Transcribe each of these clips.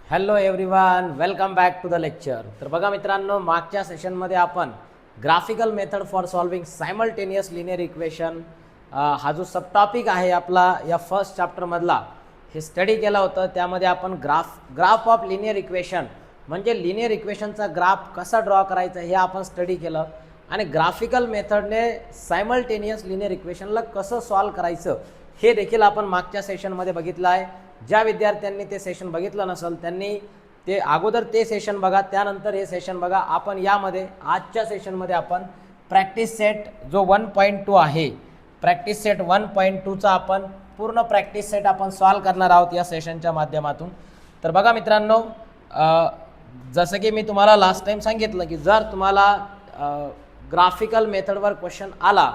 Hello everyone, welcome back to the lecture. तर बघा मित्रांनो, मागच्या सेशनमध्ये आपण graphical method for solving simultaneous linear equation हा जो सब टॉपिक आहे आपला या फर्स्ट चॅप्टरमधला हे स्टडी केला होतं. त्यामध्ये आपण ग्राफ ऑफ लिनियर इक्वेशन म्हणजे लिनियर इक्वेशनचा ग्राफ कसा ड्रॉ करायचा हे आपण स्टडी केलं आणि ग्राफिकल मेथडने सायमल्टेनियस लिनियर इक्वेशनला कसं सॉल्व करायचं हे देखील आपण मागच्या सेशनमध्ये बघितलं आहे. ज्या विद्यार्थ्यांनी ते सेशन बघितलं नसेल त्यांनी ते अगोदर ते सेशन बघा, त्यानंतर हे सेशन बघा. आपण यामध्ये आजच्या सेशनमध्ये आपण प्रॅक्टिस सेट जो 1.2 आहे, प्रॅक्टिस सेट 1.2चा आपण पूर्ण प्रॅक्टिस सेट आपण सॉल्व करणार आहोत या सेशनच्या माध्यमातून. तर बघा मित्रांनो, जसं की मी तुम्हाला लास्ट टाइम सांगितलं की जर तुम्हाला ग्राफिकल मेथडवर क्वेश्चन आला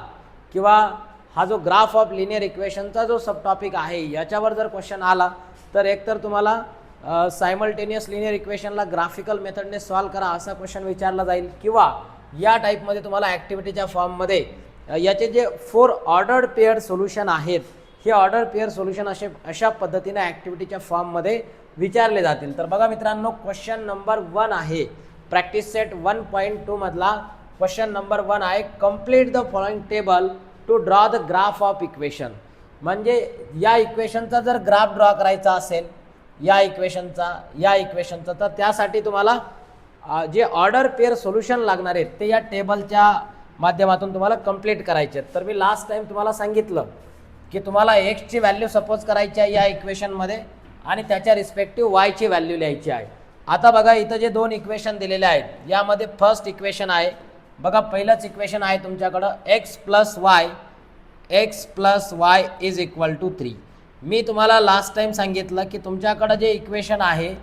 किंवा हा जो ग्राफ ऑफ लिनियर इक्वेशनचा जो सब टॉपिक आहे याच्यावर जर क्वेश्चन आला तर एकतर तुम्हाला सायमल्टेनियस लिनियर इक्वेशनला ग्राफिकल मेथडने सॉल्व करा असा क्वेश्चन विचारला जाईल किंवा या टाईपमध्ये तुम्हाला ॲक्टिव्हिटीच्या फॉर्ममध्ये याचे जे 4 ऑर्डर्ड पेअर्ड सोल्युशन आहेत हे ऑर्डर पेअर सोल्युशन अशा पद्धतीने ॲक्टिव्हिटीच्या फॉर्ममध्ये विचारले जातील. तर बघा मित्रांनो, क्वेश्चन नंबर 1 आहे प्रॅक्टिस सेट 1.2 मधला क्वेश्चन नंबर 1 आहे, complete the following table to draw the graph of equation. म्हणजे या इक्वेशनचा जर ग्राफ ड्रॉ करायचा असेल या इक्वेशनचा तर त्यासाठी तुम्हाला जे ऑर्डर पेअर सोल्युशन लागणार आहेत ते या टेबलच्या माध्यमातून तुम्हाला कंप्लीट करायचे आहेत. तर मी लास्ट टाइम तुम्हाला सांगितलं की तुम्हाला एक्सची व्हॅल्यू सपोज करायची आहे या इक्वेशनमध्ये आणि त्याच्या रिस्पेक्टिव्ह वायची व्हॅल्यू लिहायची आहे. आता बघा, इथं जे 2 इक्वेशन दिलेले आहेत यामध्ये फर्स्ट इक्वेशन आहे बघा, पहिलंच इक्वेशन आहे तुमच्याकडं x plus y is equal to 3. मी तुम्हाला लास्ट टाइम सांगितलं की तुमच्याकडं जे इक्वेशन आहे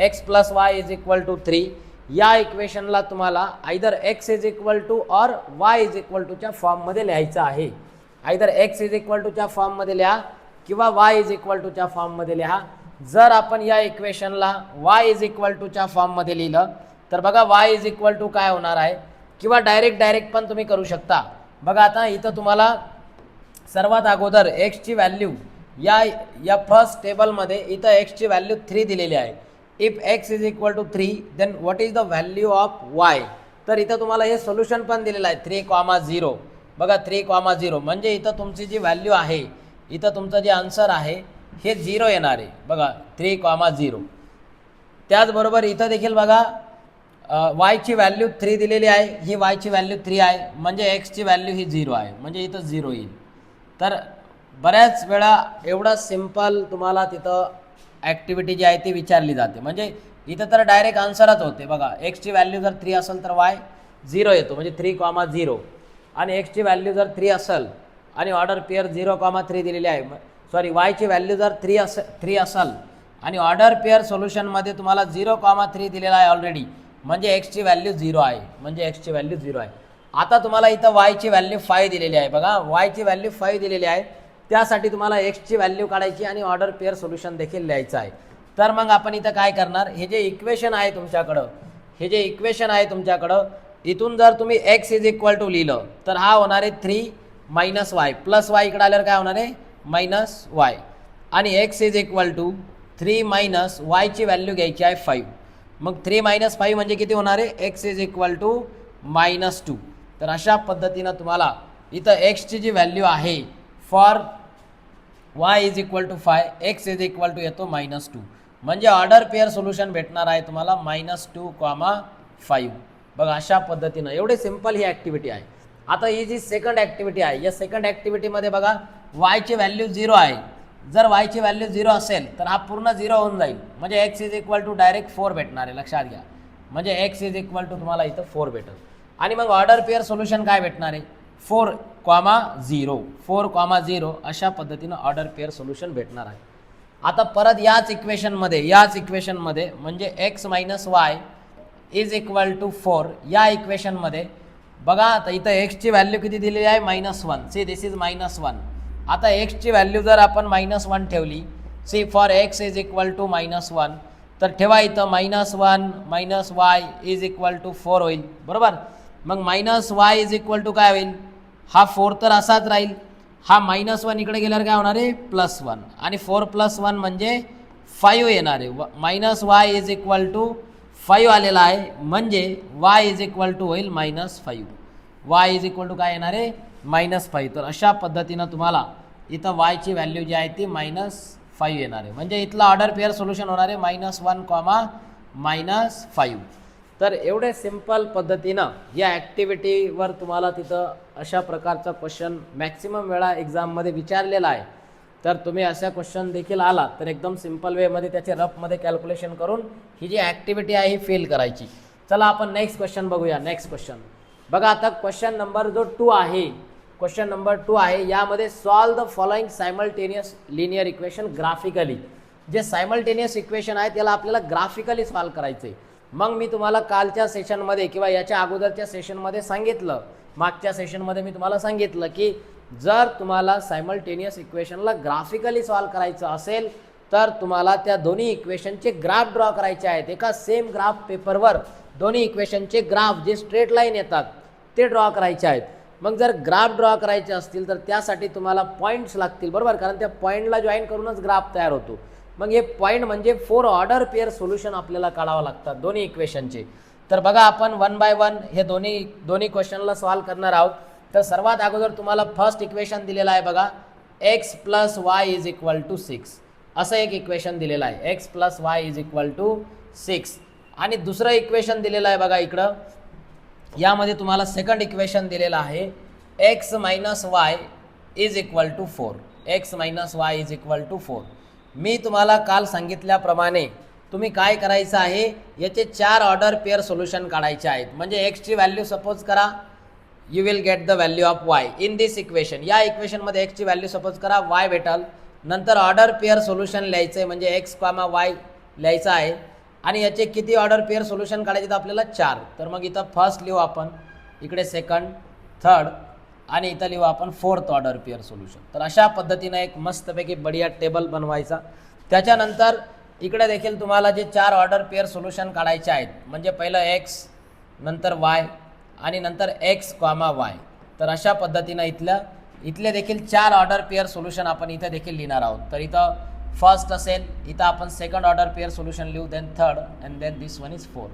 x plus y is equal to 3 या इक्वेशनला तुम्हाला either x is equal to or y is equal टूच्या फॉर्ममध्ये लिहायचं आहे. आयदर x इज इक्वल टूच्या फॉर्ममध्ये लिहा किंवा y इज इक्वल टूच्या फॉर्ममध्ये लिहा. जर आपण या इक्वेशनला y इज इक्वल टूच्या फॉर्ममध्ये लिहिलं तर बघा y इज इक्वल टू काय होणार आहे किंवा डायरेक्ट पण तुम्ही करू शकता. बघा, आता इथं तुम्हाला सर्वात अगोदर एक्सची व्हॅल्यू या फर्स्ट टेबलमध्ये इथं एक्सची व्हॅल्यू 3 दिलेली आहे. If x is equal to 3 then what is the value of y. तर इथं तुम्हाला हे सोल्युशन पण दिलेलं आहे 3,0. बघा 3,0 म्हणजे इथं तुमची जी व्हॅल्यू आहे, इथं तुमचं जे आन्सर आहे हे 0 येणार आहे. बघा 3,0. त्याचबरोबर इथं देखील बघा वायची व्हॅल्यू 3 दिलेली आहे, ही वायची व्हॅल्यू 3 आहे म्हणजे एक्सची व्हॅल्यू ही 0 आहे म्हणजे इथं 0 येईल. तर बऱ्याच वेळा एवढं सिम्पल तुम्हाला तिथं ॲक्टिव्हिटी जी आहे ती विचारली जाते. म्हणजे इथं तर डायरेक्ट आन्सरच होते. बघा, एक्सची व्हॅल्यू जर 3 असेल तर वाय 0 येतो म्हणजे 3,0 आणि एक्सची व्हॅल्यू जर 3 असेल आणि ऑर्डर पेअर 0,3 दिलेली आहे, सॉरी वायची व्हॅल्यू जर 3 असेल आणि ऑर्डर पेअर सोल्युशनमध्ये तुम्हाला 0,3 दिलेला आहे ऑलरेडी म्हणजे एक्सची व्हॅल्यू 0 आहे म्हणजे एक्सची व्हॅल्यू 0 आहे. आता तुम्हाला इथं वायची व्हॅल्यू 5 दिलेली आहे. बघा, वायची व्हॅल्यू 5 दिलेली आहे, त्यासाठी तुम्हाला एक्सची व्हॅल्यू काढायची आणि ऑर्डर पेअर सोल्युशन देखील लिहायचं आहे. तर मग आपण इथं काय करणार, हे जे इक्वेशन आहे तुमच्याकडं इथून जर तुम्ही एक्स इज इक्वल टू लिहिलं तर हा होणार आहे 3 मायनस वाय प्लस वाय. इकडे आल्यावर काय होणार आहे मायनस वाय आणि x is equal to 3 minus वायची व्हॅल्यू घ्यायची आहे 5. मग 3 मायनस 5 म्हणजे किती होणार आहे, एक्स इज इक्वल टू -2. तर अशा पद्धतीनं तुम्हाला इथं एक्सची जी व्हॅल्यू आहे for y is equal to 5, x is equal to येतो -2 म्हणजे ऑर्डर पेअर सोल्युशन भेटणार आहे तुम्हाला -2,5. बघा, अशा पद्धतीनं एवढे सिम्पल ही ॲक्टिव्हिटी आहे. आता ही जी सेकंड ॲक्टिव्हिटी आहे या सेकंड ॲक्टिव्हिटीमध्ये बघा वायची व्हॅल्यू 0 आहे. जर वायची व्हॅल्यू 0 असेल तर हा पूर्ण 0 होऊन जाईल म्हणजे x is equal to direct 4 भेटणार आहे. लक्षात घ्या, म्हणजे एक्स इज इक्वल टू तुम्हाला इथं 4 भेटेल आणि मग ऑर्डर पेअर सोल्युशन काय भेटणार आहे 4,0 अशा पद्धतीनं ऑर्डर पेअर सोल्युशन भेटणार आहे. आता परत याच इक्वेशनमध्ये म्हणजे x minus y is equal to 4 या इक्वेशनमध्ये बघा, आता इथं एक्सची व्हॅल्यू किती दिलेली आहे -1. See this is -1. आता एक्सची व्हॅल्यू जर आपण -1 ठेवली, see for x is equal to -1 तर ठेवा इथं -1 minus y is equal to 4 होईल. बरोबर, मग minus y is equal to काय होईल, हा 4 तर असाच राहील, हा -1 इकडे गेल्यावर काय होणार आहे +1 आणि 4 + 1 म्हणजे 5 येणार आहे. Minus y is equal to 5 आलेला आहे, म्हणजे वाय इज इक्वल टू होईल -5. वाय इज इक्वल टू काय येणार आहे -5. तर अशा पद्धतीनं तुम्हाला इथं वायची व्हॅल्यू जी आहे ती -5 येणार आहे. म्हणजे इथलं ऑर्डर पेअर सोल्युशन होणार आहे -1, -5. तर एवढे सिंपल पद्धतीनं या ॲक्टिव्हिटीवर तुम्हाला तिथं अशा प्रकारचा क्वेश्चन मॅक्सिमम वेळा एक्झाममध्ये विचारलेला आहे. तर तुम्ही अशा क्वेश्चन देखील आला तर एकदम सिंपल वेमध्ये त्याचे रफमध्ये कॅल्क्युलेशन करून ही जी ॲक्टिव्हिटी आहे ही फिल करायची. चला आपण नेक्स्ट क्वेश्चन बघूया. नेक्स्ट क्वेश्चन बघा, आता क्वेश्चन नंबर जो 2 आहे, क्वेश्चन नंबर 2 आहे, यामध्ये solve the following simultaneous linear equation graphically. जे सायमल्टेनियस इक्वेशन आहे त्याला आपल्याला ग्राफिकली सॉल्व करायचं आहे. मग मी तुम्हाला कालच्या सेशनमध्ये किंवा याच्या अगोदरच्या सेशनमध्ये सांगितलं, मागच्या सेशनमध्ये मी तुम्हाला सांगितलं की जर तुम्हाला सायमल्टेनियस इक्वेशनला ग्राफिकली सॉल्व करायचं असेल तर तुम्हाला त्या दोन्ही इक्वेशनचे ग्राफ ड्रॉ करायचे आहेत. एका सेम ग्राफ पेपरवर दोन्ही इक्वेशनचे ग्राफ जे स्ट्रेट लाईन येतात ते ड्रॉ करायचे आहेत. मग जर ग्राफ ड्रॉ करायचे असतील तर त्यासाठी तुम्हाला पॉईंट्स लागतील, बरोबर, कारण त्या पॉईंटला जॉईन करूनच ग्राफ तयार होतो. मग हे पॉईंट म्हणजे 4 ऑर्डर पेअर सोल्युशन आपल्याला काढावं लागतात दोन्ही इक्वेशनचे. तर बघा आपण 1 बाय 1 हे दोन्ही क्वेश्चनला सॉल्व करणार आहोत. तर सर्वात अगोदर तुम्हाला फर्स्ट इक्वेशन दिलेलं आहे बघा, x + y = 6. असं एक इक्वेशन दिलेलं आहे, x + y = 6. आणि दुसरं इक्वेशन दिलेलं आहे बघा इकडं, यामध्ये तुम्हाला सेकंड इक्वेशन दिलेलं आहे x - y = 4. x - y = 4. मी तुम्हाला काल सांगितल्याप्रमाणे तुम्ही काय करायचं आहे, याचे 4 ऑर्डर पेअर सोल्युशन काढायचे आहेत. म्हणजे x ची व्हॅल्यू सपोज करा, you will get the value of y in this equation. या इक्वेशनमध्ये x ची व्हॅल्यू सपोज करा y भेटल. नंतर ऑर्डर पेअर सोल्युशन लिहायचं आहे, म्हणजे x, y लिहायचं आहे. आणि याचे किती ऑर्डर पेअर सोल्युशन काढायचे तर आपल्याला 4. तर मग इथं फर्स्ट लिहू आपण, इकडे सेकंड, थर्ड आणि इथं लिहू आपण फोर्थ ऑर्डर पेअर सोल्युशन. तर अशा पद्धतीनं एक मस्तपैकी बढिया टेबल बनवायचा. त्याच्यानंतर इकडे देखील तुम्हाला जे 4 ऑर्डर पेअर सोल्युशन काढायचे आहेत, म्हणजे पहिलं x, नंतर y आणि नंतर x, y. तर अशा पद्धतीनं इथले देखील 4 ऑर्डर पेअर सोल्युशन आपण इथं देखील लिहिणार आहोत. तर इथं फर्स्ट असेल, इथं आपण सेकंड ऑर्डर पेअर सोल्युशन लिहू, then third and then this one is fourth.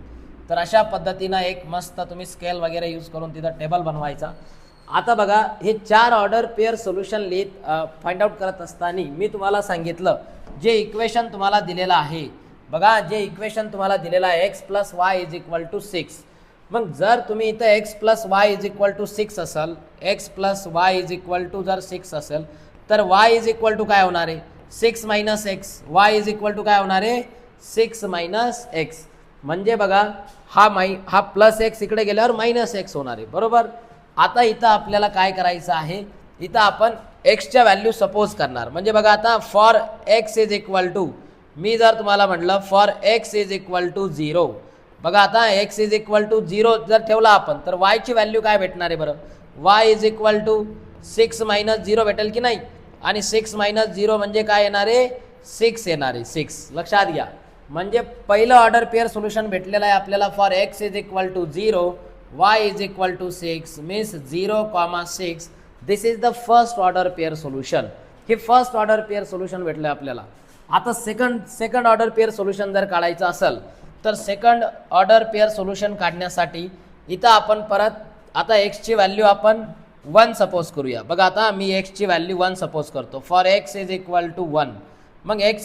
तर अशा पद्धतीनं एक मस्त तुम्ही स्केल वगैरे यूज करून तिथं टेबल बनवायचा. आता बघा, हे 4 ऑर्डर पेअर सोल्युशन लिहित फाइंड आउट करत असताना मी तुम्हाला सांगितलं जे इक्वेशन तुम्हाला दिलेलं आहे बघा, जे इक्वेशन तुम्हाला दिलेलं आहे x + y = 6. मग जर तुम्ही इथं x + y = 6 असेल, x + y जर 6 असेल तर y = काय होणार आहे 6 - x. y काय होणार आहे 6 - x. म्हणजे बघा हा प्लस x इकडे गेल्यावर -x होणार आहे, बरोबर. आता इथं आपल्याला काय करायचं आहे, इथं आपण x च्या व्हॅल्यू सपोज करणार. म्हणजे बघा आता फॉर x = मी जर तुम्हाला म्हटलं फॉर x = 0, बघा आता x = 0 जर ठेवला आपण तर y ची व्हॅल्यू काय भेटणार आहे बरं, y = 6 - 0 भेटेल की नाही. आणि 6 - 0 म्हणजे काय येणार आहे 6 येणार आहे, 6. लक्षात घ्या, म्हणजे पहिलं ऑर्डर पेअर सोल्युशन भेटलेलं आहे आपल्याला for x = 0, y = 6 means 0, 6. This is the first order pair solution. हे फर्स्ट ऑर्डर पेअर सोल्युशन भेटलं आपल्याला. आता सेकंड ऑर्डर पेअर सोल्युशन जर काढायचं असेल तर सेकंड ऑर्डर पेअर सोल्युशन काढण्यासाठी इथं आपण परत आता x ची व्हॅल्यू आपण 1 सपोज करूया. बघा आता मी x ची व्हॅल्यू 1 सपोज करतो फॉर x = 1. मग x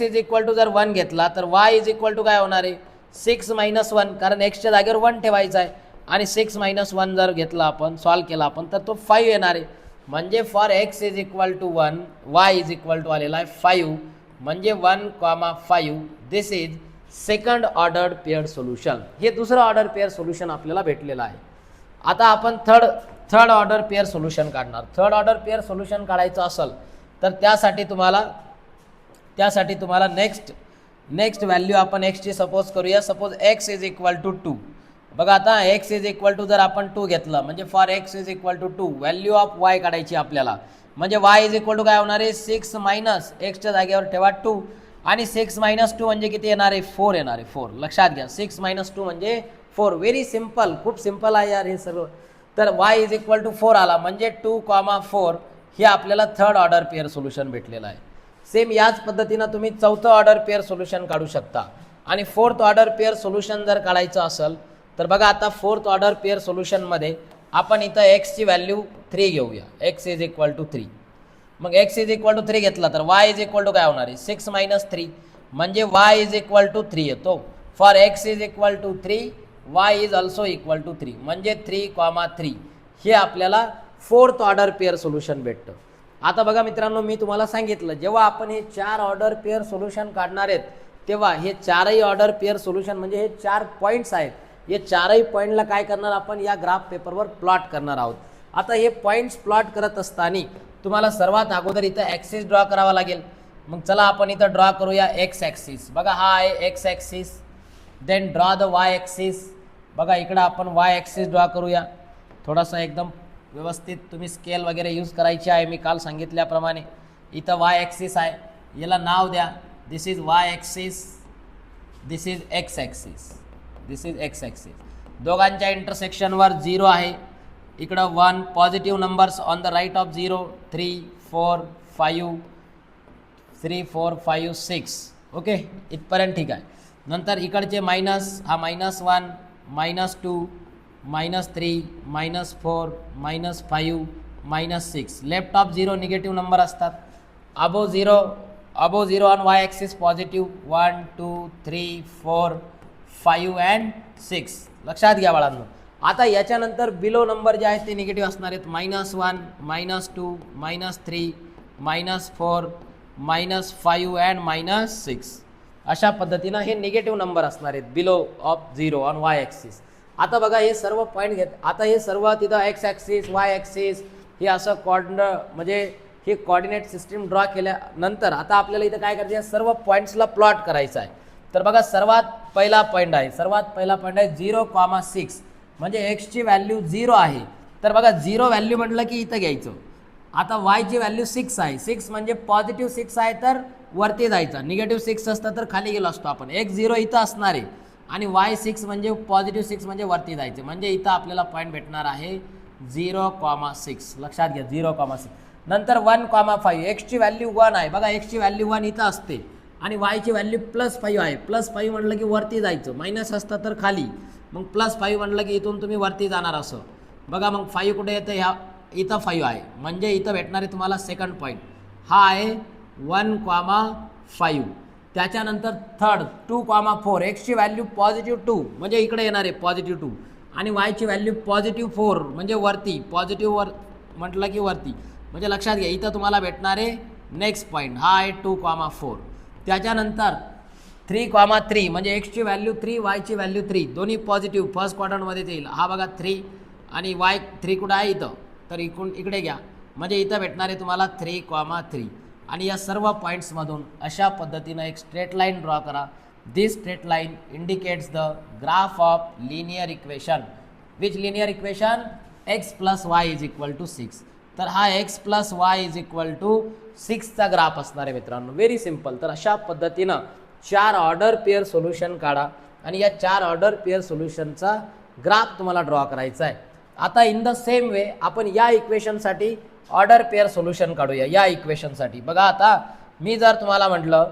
जर 1 घेतला तर y काय होणार आहे 6 - 1, कारण x च्या जागेवर 1 ठेवायचा आहे. आणि 6 - 1 जर घेतला आपण, सॉल्व केला आपण, तर तो 5 येणार आहे. म्हणजे फॉर x = 1, y आलेला आहे 5. म्हणजे 1, 5. This is second order pair solution. हे दुसरं ऑर्डर पेअर सोल्युशन आपल्याला भेटलेलं आहे. आता आपण थर्ड ऑर्डर पेअर सोल्युशन काढणार. थर्ड ऑर्डर पेअर सोल्युशन काढायचं असेल तर त्यासाठी तुम्हाला नेक्स्ट व्हॅल्यू आपण x ची सपोज करूया. Suppose x = 2. बघा आता x जर आपण 2 घेतलं म्हणजे for x = 2 value of y काढायची आपल्याला. म्हणजे y काय होणार आहे 6 - x च्या जागेवर ठेवा 2 आणि 6 - 2 म्हणजे किती येणार आहे 4 येणार आहे 4. लक्षात घ्या 6 - 2 म्हणजे 4. व्हेरी सिम्पल, खूप सिम्पल आहे यार हे सर्व. तर y = 4 आला म्हणजे 2, 4 हे आपल्याला थर्ड ऑर्डर पेअर सोल्युशन भेटलेलं आहे. सेम याच पद्धतीनं तुम्ही चौथं ऑर्डर पेअर सोल्युशन काढू शकता. आणि फोर्थ ऑर्डर पेअर सोल्युशन जर काढायचं असेल तर बघा आता फोर्थ ऑर्डर पेअर सोल्युशनमध्ये आपण इथं एक्सची व्हॅल्यू 3 घेऊया. X is equal to 3. मग एक्स इज इक्वल टू 3 घेतला तर वाय इज इक्वल टू काय होणार आहे 6 मायनस 3 म्हणजे वाय इज इक्वल टू 3 येतो. For x is equal to 3 y is also equal to 3 म्हणजे 3,3 हे आपल्याला फोर्थ ऑर्डर पेअर सोल्युशन भेटतं. आता बघा मित्रांनो, मी तुम्हाला सांगितलं जेव्हा आपण हे 4 ऑर्डर पेअर सोल्युशन काढणार आहेत तेव्हा हे 4ही ऑर्डर पेअर सोल्युशन म्हणजे हे 4 पॉईंट्स आहेत. हे 4ही पॉईंटला काय करणार आपण या ग्राफ पेपरवर प्लॉट करणार आहोत. आता हे पॉईंट्स प्लॉट करत असताना तुम्हाला सर्वात अगोदर इथं ॲक्सिस ड्रॉ करावा लागेल. मग चला आपण इथं ड्रॉ करूया एक्स ॲक्सिस. बघा हा आहे x axis. Then draw the y axis. बघा इकडं आपण वाय ॲक्सिस ड्रॉ करूया. थोडासा एकदम व्यवस्थित तुम्ही स्केल वगैरे यूज करायची आहे. मी काल सांगितल्याप्रमाणे इथं वाय ॲक्सिस आहे, याला नाव द्या. This is y axis, this is x axis, this is x axis. दोघांच्या इंटरसेक्शनवर 0 आहे. इकडं 1 positive numbers on the right of 0 3 4 5 3 4 5 6. Okay, इथपर्यंत ठीक आहे. नंतर इकडचे मायनस, हा -1 -2 -3 -4 -5 -6. लेफ्ट ऑफ 0 निगेटिव्ह नंबर असतात. अबो 0 on Y axis positive 1 2 3 4 5 and 6. लक्षात घ्या बाळांनो. आता याच्यानंतर बिलो नंबर जे आहेत ते निगेटिव्ह असणार आहेत. -1 -2 -3 -4 -5 अँड -6. अशा पद्धतीनं हे निगेटिव्ह नंबर असणार आहेत below of 0 on Y axis. आता बघा हे सर्व पॉईंट घेत, आता हे सर्व तिथं एक्स ॲक्सिस वाय ॲक्सिस हे असं म्हणजे हे कोऑर्डिनेट सिस्टीम ड्रॉ केल्यानंतर आता आपल्याला इथं काय करायचं आहे, सर्व पॉईंट्सला प्लॉट करायचं आहे. तर बघा सर्वात पहिला पॉईंट आहे 0,6 म्हणजे एक्सची व्हॅल्यू 0 आहे. तर बघा 0 व्हॅल्यू म्हटलं की इथं घ्यायचं. आता वायची व्हॅल्यू 6 आहे. 6 म्हणजे पॉझिटिव्ह 6 आहे तर वरती जायचं, निगेटिव्ह 6 असतं तर खाली गेलो असतो आपण. x0 इथं असणार आहे आणि y6 म्हणजे पॉझिटिव्ह 6 म्हणजे वरती जायचं. म्हणजे इथं आपल्याला पॉईंट भेटणार आहे 0,6. लक्षात घ्या 0,6. नंतर 1,5 एक्सची व्हॅल्यू 1 आहे. बघा एक्सची व्हॅल्यू 1 इथं असते आणि वायची व्हॅल्यू +5 आहे. +5 म्हटलं की वरती जायचं, मायनस असतं तर खाली. मग +5 म्हटलं की इथून तुम्ही वरती जाणार असं. बघा मग 5 कुठे येतं, ह्या इथं 5 आहे म्हणजे इथं भेटणार आहे तुम्हाला सेकंड पॉईंट. हा आहे 1,5. त्याच्यानंतर थर्ड 2,4 एक्सची व्हॅल्यू +2 म्हणजे इकडे येणार आहे +2 आणि वायची व्हॅल्यू +4 म्हणजे वरती. पॉझिटिव्ह वर म्हटलं की वरती. म्हणजे लक्षात घ्या इथं तुम्हाला भेटणार आहे नेक्स्ट पॉईंट. हा आहे 2,4. त्याच्यानंतर 3,3 म्हणजे एक्सची व्हॅल्यू 3 वायची व्हॅल्यू 3 दोन्ही पॉझिटिव्ह फर्स्ट क्वाड्रंटमध्ये येईल. हा बघा 3 आणि वाय 3 कुठं आहे इथं, तर इकडे घ्या म्हणजे इथं भेटणार आहे तुम्हाला 3,3. आणि या सर्व पॉईंट्समधून अशा पद्धतीनं एक स्ट्रेट लाईन ड्रॉ करा. This straight line indicates the graph of linear equation. Which linear equation? x + y = 6. तर हा x + y = 6चा ग्राफ असणार आहे मित्रांनो. Very simple. तर अशा पद्धतीनं 4 ऑर्डर पेअर सोल्युशन काढा आणि या 4 ऑर्डर पेअर सोल्युशनचा ग्राफ तुम्हाला ड्रॉ करायचा आहे. आता इन द सेम वे आपण या इक्वेशनसाठी ऑर्डर पेअर सोल्युशन काढूया. या इक्वेशनसाठी बघा आता मी जर तुम्हाला म्हटलं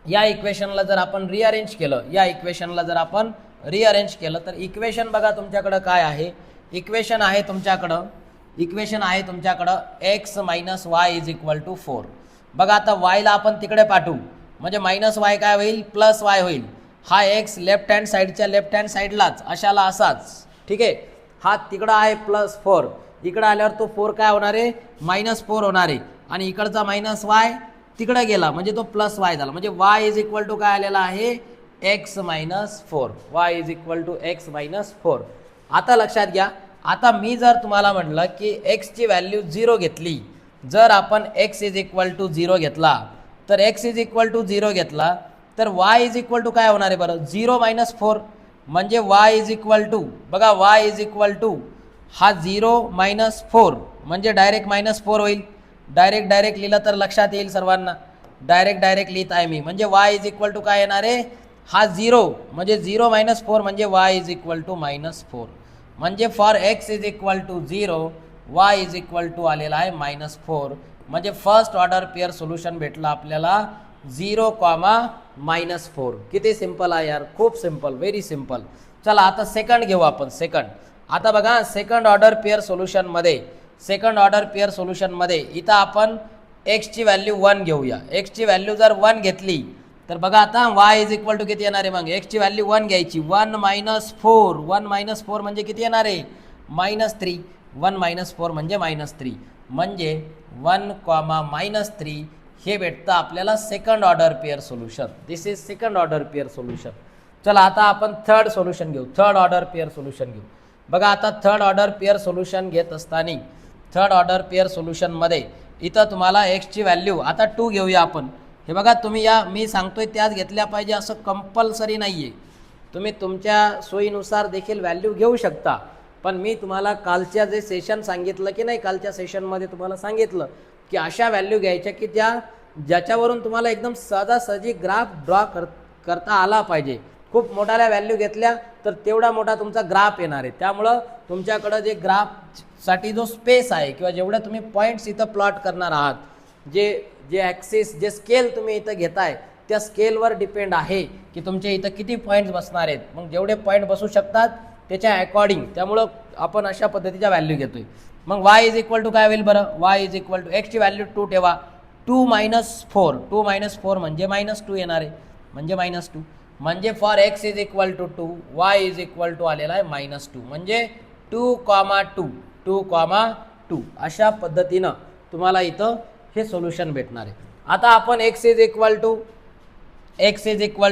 या इक्वेशनला जर आपण रिअरेंज केलं, या इक्वेशनला जर आपण रिअरेंज केलं तर इक्वेशन बघा तुमच्याकडं काय आहे. इक्वेशन आहे तुमच्याकडं x - y = 4. बघा आता वायला आपण तिकडे पाठवू म्हणजे -y काय होईल +y होईल. हा x लेफ्ट हँड साईडलाच अशाला असाच, ठीक आहे. हा तिकडं आहे +4, इकडं आल्यावर तो 4 काय होणार आहे -4 होणार आहे आणि इकडचा -y तिकडे गेला म्हणजे तो +y झाला. म्हणजे y = काय आलेला आहे x - 4. y = x - 4. आता लक्षात घ्या, आता मी जर तुम्हाला म्हटलं की x ची व्हॅल्यू 0 घेतली, जर आपण x = 0 घेतला तर x 0 घेतला तर y काय होणार आहे बरं 0 - 4 म्हणजे y बघा y हा 0 - 4 म्हणजे डायरेक्ट -4 होईल. डायरेक्ट लिहिलं तर लक्षात येईल सर्वांना. डायरेक्ट लिहित आहे मी म्हणजे y काय येणार आहे हा 0 म्हणजे 0 - 4 म्हणजे y -4 म्हणजे फॉर x 0 y आलेला आहे -4 म्हणजे फर्स्ट ऑर्डर पेअर सोल्युशन भेटलं आपल्याला 0,-4. किती सिंपल आहे यार, खूप सिंपल, व्हेरी सिंपल. चला आता सेकंड घेऊ आपण. सेकंड आता बघा, सेकंड ऑर्डर पेअर सोल्युशनमध्ये इथं आपण एक्सची व्हॅल्यू 1 घेऊया. एक्सची व्हॅल्यू जर 1 घेतली तर बघा आता y इज इक्वल टू किती येणार आहे. मग एक्सची व्हॅल्यू 1 घ्यायची. 1 - 4. 1 - 4 म्हणजे किती येणार आहे, -3. 1 - 4 म्हणजे -3. म्हणजे 1, -3 हे भेटतं आपल्याला second order pair solution. This is second order pair solution. चला आता आपण थर्ड सोल्युशन घेऊ. थर्ड ऑर्डर पेअर सोल्युशन घेऊ. बघा आता थर्ड ऑर्डर पेअर सोल्युशन घेत असताना थर्ड ऑर्डर पेअर सोल्युशनमध्ये इथं तुम्हाला एक्सची व्हॅल्यू आता 2 घेऊया आपण. हे बघा तुम्ही या मी सांगतोय त्याच घेतल्या पाहिजे असं कंपल्सरी नाही आहे. तुम्ही तुमच्या सोयीनुसार देखील व्हॅल्यू घेऊ शकता. पण मी तुम्हाला कालच्या जे सेशन सांगितलं की नाही, कालच्या सेशनमध्ये तुम्हाला सांगितलं की अशा व्हॅल्यू घ्यायच्या की ज्याच्यावरून तुम्हाला एकदम सहजासहजी ग्राफ ड्रॉ करता आला पाहिजे. खूप मोठ्या व्हॅल्यू घेतल्या तर तेवढा मोठा तुमचा ग्राफ येणार आहे. त्यामुळं तुमच्याकडं जे ग्राफसाठी जो स्पेस आहे किंवा जेवढे तुम्ही पॉईंट्स इथं प्लॉट करणार आहात, जे ॲक्सिस जे स्केल तुम्ही इथं घेताय त्या स्केलवर डिपेंड आहे की तुमचे इथं किती पॉईंट्स बसणार आहेत. मग जेवढे पॉईंट बसू शकतात त्याच्या अकॉर्डिंग त्यामुळं आपण अशा पद्धतीच्या व्हॅल्यू घेतोय. मग y इज इक्वल टू काय होईल बरं, y इज इक्वल टू एक्सची व्हॅल्यू 2 ठेवा. 2 - 4. 2 - 4 म्हणजे -2 येणार आहे. म्हणजे -2 म्हणजे for x is equal to 2, y is equal to आलेला आहे -2. म्हणजे 2,2 अशा पद्धतीनं तुम्हाला इथं हे सोल्युशन भेटणार आहे. आता आपण x इज इक्वल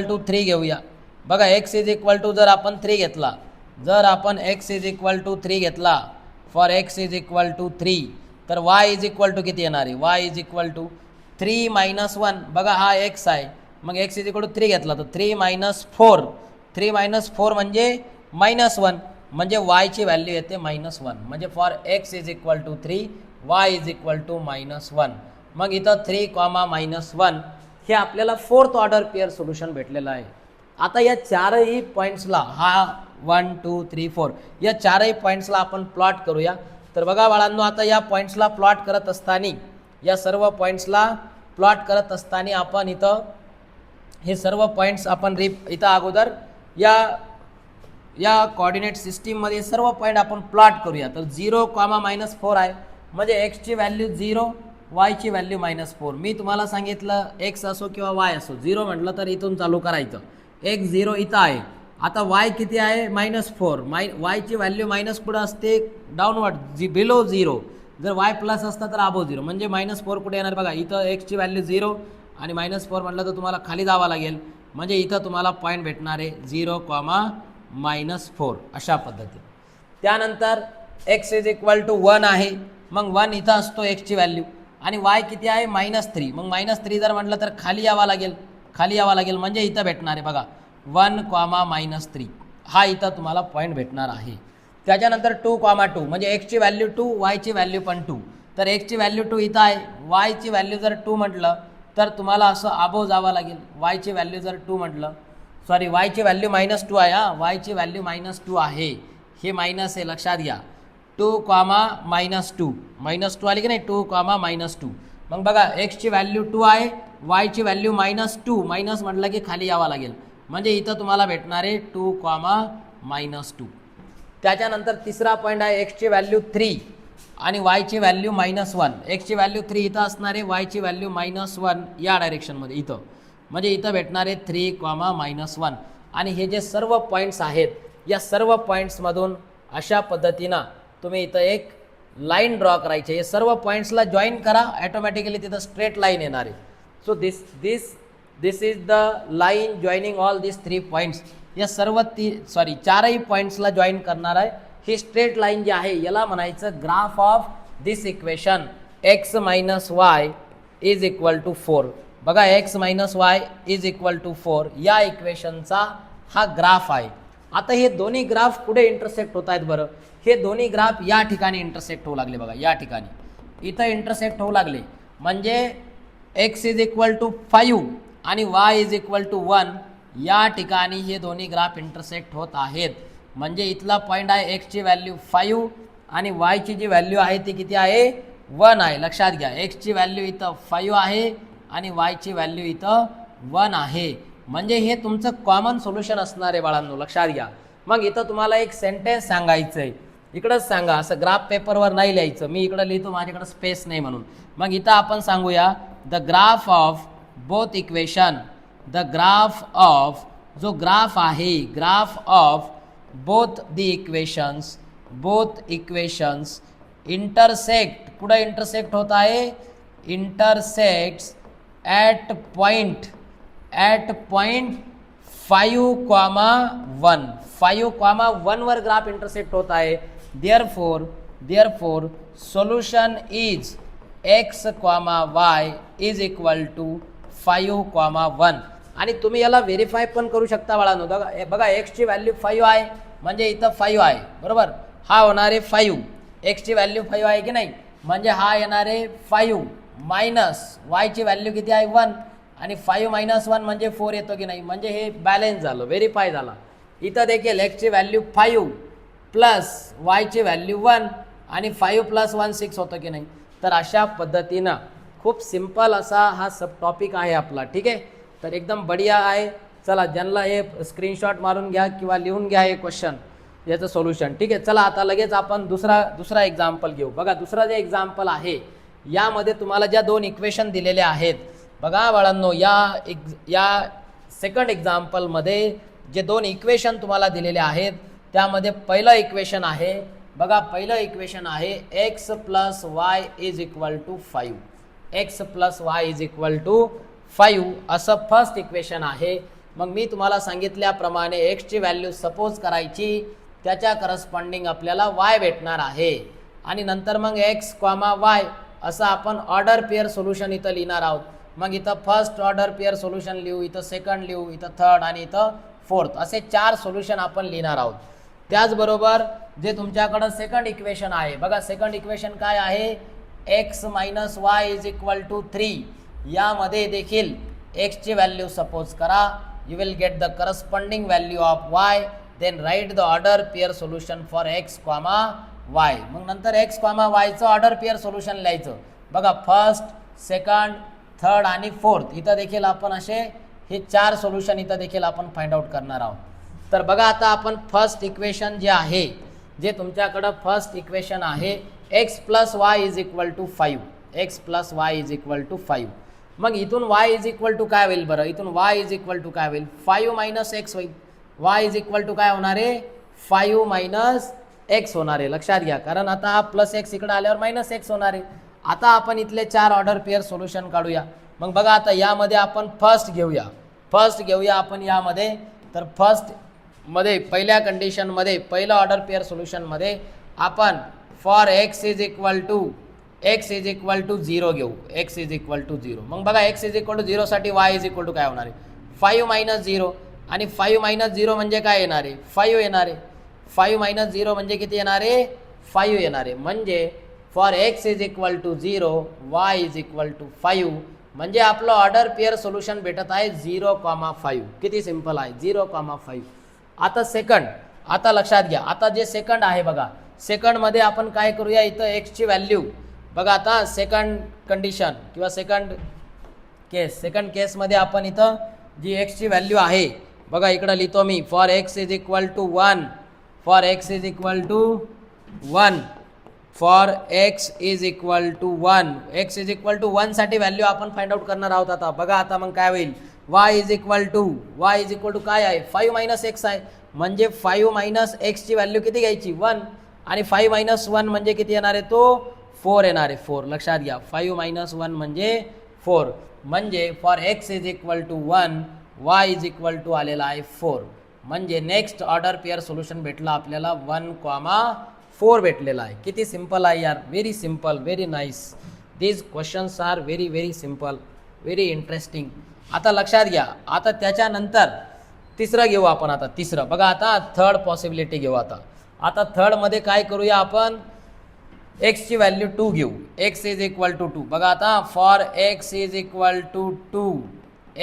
टू 3 घेऊया. बघा x इज इक्वल टू जर आपण 3 घेतला, x इज इक्वल टू 3 घेतला, for x is equal to 3, तर y इज इक्वल टू किती येणार आहे, y इज इक्वल टू 3 - 1. बघा हा x आहे. मग x इज इक्वल टू 3 घेतला तर 3 - 4. 3 - 4 म्हणजे -1 म्हणजे y ची व्हॅल्यू येते -1. म्हणजे for x is equal to 3, y is equal to -1. मग इथं 3, हे आपल्याला फोर्थ ऑर्डर पेअर सोल्युशन भेटलेलं आहे. आता या चारही पॉईंट्सला हा 1, 2, 3, 4 या चारही पॉईंट्सला आपण प्लॉट करूया. तर बघा बाळांनो, आता या पॉईंट्सला प्लॉट करत असताना या सर्व पॉईंट्सला प्लॉट करत असताना आपण इथं हे सर्व पॉईंट्स आपण इथं अगोदर या कोऑर्डिनेट सिस्टीममध्ये सर्व पॉईंट आपण प्लॉट करूया. तर 0, -4 आहे म्हणजे एक्सची व्हॅल्यू 0, वायची व्हॅल्यू -4. मी तुम्हाला सांगितलं एक्स असो किंवा वाय असो, 0 म्हटलं तर इथून चालू करायचं. x 0 इथं आहे. आता y किती आहे -4. वायची व्हॅल्यू मायनस कुठं असते, डाऊनवर्ड बिलो 0. जर y प्लस असता तर अबो 0 म्हणजे -4 कुठे येणार बघा. इथं एक्सची व्हॅल्यू 0 आणि -4 म्हटलं तर तुम्हाला खाली जावं लागेल. म्हणजे इथं तुम्हाला पॉईंट भेटणार आहे 0, -4 अशा पद्धतीने. त्यानंतर x इज इक्वल टू 1 आहे. मग 1 इथं असतो एक्सची व्हॅल्यू आणि y किती आहे -3. मग -3 जर म्हटलं तर खाली यावं लागेल म्हणजे इथं भेटणार आहे बघा 1, -3 हा इथं तुम्हाला पॉईंट भेटणार आहे. त्याच्यानंतर 2, म्हणजे एक्सची व्हॅल्यू 2, वायची व्हॅल्यू पण 2. तर एक्सची व्हॅल्यू 2 इथं आहे. वायची व्हॅल्यू जर 2 म्हटलं तर तुम्हाला असं अबो जावं लागेल. वायची व्हॅल्यू जर 2 म्हटलं, सॉरी वायची व्हॅल्यू -2 आहे. वायची व्हॅल्यू -2 आहे. हे मायनस आहे लक्षात घ्या. 2, -2 आली की नाही, 2, -2. मग बघा एक्सची व्हॅल्यू 2 आहे, वायची व्हॅल्यू -2. मायनस म्हटलं की खाली यावं लागेल म्हणजे इथं तुम्हाला भेटणार आहे 2, -2. त्याच्यानंतर तिसरा पॉईंट आहे एक्सची व्हॅल्यू 3 आणि वायची व्हॅल्यू -1. एक्सची व्हॅल्यू 3 इथं असणार आहे, वायची व्हॅल्यू -1 या डायरेक्शनमध्ये इथं. म्हणजे इथं भेटणार आहे 3, -1. आणि हे जे सर्व पॉईंट्स आहेत या सर्व पॉईंट्समधून अशा पद्धतीनं तुम्ही इथं एक लाईन ड्रॉ करायची. हे सर्व पॉईंट्सला जॉईन करा, ॲटोमॅटिकली तिथं स्ट्रेट लाईन येणार आहे. So this is the line joining all this 3 points. या सर्व चारही पॉईंट्सला जॉईन करणार आहे. ही स्ट्रेट लाईन जी आहे याला म्हणायचं graph of this equation x - y is equal to 4. बघा x - y is equal to 4 या इक्वेशनचा हा ग्राफ आहे. आता हे दोन्ही ग्राफ कुठे इंटरसेक्ट होत आहेत बरं, हे दोन्ही ग्राफ या ठिकाणी इंटरसेक्ट होऊ लागले बघा. या ठिकाणी इथं इंटरसेक्ट होऊ लागले म्हणजे x इज इक्वल टू 5 आणि y इज इक्वल टू 1 या ठिकाणी हे दोन्ही ग्राफ इंटरसेक्ट होत आहेत. म्हणजे इथला पॉईंट आहे एक्सची व्हॅल्यू 5 आणि वायची जी व्हॅल्यू आहे ती किती आहे 1 आहे. लक्षात घ्या एक्सची व्हॅल्यू इथं 5 आहे आणि वायची व्हॅल्यू इथं 1 आहे. म्हणजे हे तुमचं कॉमन सोल्युशन असणार आहे बाळांनो, लक्षात घ्या. मग इथं तुम्हाला एक सेंटेन्स सांगायचं आहे, इकडंच सांगा, असं ग्राफ पेपरवर नाही लिहायचं. मी इकडं लिहितो, माझ्याकडं स्पेस नाही म्हणून. मग इथं आपण सांगूया the graph of both equation, the graph of, जो ग्राफ आहे, graph of both the equations, both equations intersect, कुठं इंटरसेक्ट होत आहे, इंटरसेक्ट्स ॲट पॉइंट 5,1, 5,1 वर ग्राफ इंटरसेक्ट होत आहे. Therefore solution is x, y is equal to 5,1. आणि तुम्ही याला व्हेरीफाय पण करू शकता बाळांनो. बघा एक्सची व्हॅल्यू 5 आहे म्हणजे इथं 5 आहे, बरोबर. हा होणार आहे 5, एक्सची व्हॅल्यू 5 आहे की नाही, म्हणजे हा येणार आहे 5 मायनस वायची व्हॅल्यू किती आहे 1, आणि 5 - 1 म्हणजे 4 येतो की नाही, म्हणजे हे बॅलेन्स झालं, व्हेरीफाय झाला. इथं देखील एक्सची व्हॅल्यू 5 प्लस वायची व्हॅल्यू 1 आणि 5 + 1 6 होतं की नाही. तर अशा पद्धतीनं खूप सिंपल असा हा सब टॉपिक आहे आपला. ठीक आहे, तर एकदम बढिया आहे. चला, ज्यांना हे स्क्रीनशॉट मारून घ्या किंवा लिहून घ्या हे क्वेश्चन, याचं सोल्युशन. ठीक आहे, चला आता लगेच आपण दुसरा एक्झाम्पल घेऊ. बघा दुसरा जे एक्झाम्पल आहे, यामध्ये तुम्हाला ज्या 2 इक्वेशन दिलेले आहेत, बघा बाळांनो, या सेकंड एक्झाम्पलमध्ये जे 2 इक्वेशन तुम्हाला दिलेले आहेत, त्यामध्ये पहिलं इक्वेशन आहे, बघा पहिलं इक्वेशन आहे x + y is equal to 5, x + y is equal to 5 असं फर्स्ट इक्वेशन आहे. मग मी तुम्हाला सांगितल्याप्रमाणे एक्सची व्हॅल्यू सपोज करायची, त्याच्या करस्पॉन्डिंग आपल्याला y भेटणार आहे. आणि नंतर मग x, y असं आपण ऑर्डर पेअर सोल्युशन इथं लिहिणार आहोत. मग इथं फर्स्ट ऑर्डर पेअर सोल्युशन लिहू, इथं सेकंड लिहू, इथं थर्ड आणि इथं फोर्थ, असे 4 सोल्युशन आपण लिहिणार आहोत. त्याचबरोबर जे तुमच्याकडं सेकंड इक्वेशन आहे, बघा सेकंड इक्वेशन काय आहे, x - y is equal to 3. यामध्ये देखील एक्सची व्हॅल्यू सपोज करा, you will get the corresponding value of y, then write the order pair solution for x, y. मग नंतर x, yचं ऑर्डर पेअर सोल्युशन लिहायचं. बघा फर्स्ट, सेकंड, थर्ड आणि फोर्थ, इथं देखील आपण असे हे 4 सोल्युशन इथं देखील आपण फाइंड आउट करणार आहोत. तर बघा आता आपण फर्स्ट इक्वेशन जे आहे, जे तुमच्याकडं फर्स्ट इक्वेशन आहे x + y is equal to 5, x + y is equal to 5. मग इथून y इज इक्वल टू काय होईल बरं, इथून y इज इक्वल टू काय होईल, 5 - x होईल. y इज इक्वल टू काय होणार आहे, 5 - x होणार आहे. लक्षात घ्या, कारण आता हा +x इकडे आल्यावर -x होणार आहे. आता आपण इथले 4 ऑर्डर पेअर सोल्युशन काढूया. मग बघा आता यामध्ये आपण फर्स्ट घेऊया आपण यामध्ये. तर फर्स्ट मध्ये पहिल्या कंडिशनमध्ये पहिलं ऑर्डर पेअर सोल्युशनमध्ये आपण for x is equal to 0 घेऊ, x इज इक्वल टू 0. मग बघा x इज इक्वल टू 0 साठी y इज इक्वल टू काय होणार आहे, 5 - 0. आणि 5 - 0 म्हणजे काय येणार आहे, 5 येणार आहे. 5 - 0 म्हणजे किती येणार आहे, 5 येणार आहे. म्हणजे for x is equal to 0, y is equal to 5. म्हणजे आपलं ऑर्डर पेअर सोल्युशन भेटत आहे 0,5. किती सिंपल आहे, 0,5. आता सेकंड, आता लक्षात घ्या, आता जे सेकंड आहे बघा, सेकंडमध्ये आपण काय करूया, इथं एक्सची व्हॅल्यू बघा. आता सेकंड कंडिशन किंवा सेकंड केसमध्ये आपण इथं जी एक्सची व्हॅल्यू आहे बघा, इकडं लिहितो मी, for x is equal to 1, for x is equal to 1, for x is equal to 1, x is equal to 1 साठी व्हॅल्यू आपण फाइंड आउट करणार आहोत. आता बघा, आता मग काय होईल, y इज इक्वल टू काय आहे, 5 - x आहे. म्हणजे 5 - x ची व्हॅल्यू किती घ्यायची, 1. आणि 5 - 1 म्हणजे किती येणार आहे, तो 4 येणार आहे, 4. लक्षात घ्या, 5 - 1 म्हणजे 4. म्हणजे for x is equal to 1, y is equal to आलेला आहे 4. म्हणजे नेक्स्ट ऑर्डर पेअर सोल्युशन भेटला आपल्याला 1,4 भेटलेला आहे. किती सिंपल आहे यार, very simple, very nice. These questions are very very simple, very interesting. आता लक्षात घ्या, आता त्याच्यानंतर तिसरं घेऊ आपण. आता तिसरं बघा, आता थर्ड पॉसिबिलिटी घेऊ. आता थर्डमध्ये काय करूया आपण, एक्सची व्हॅल्यू 2 घेऊ, x इज इक्वल टू 2. बघा आता for x is equal to 2,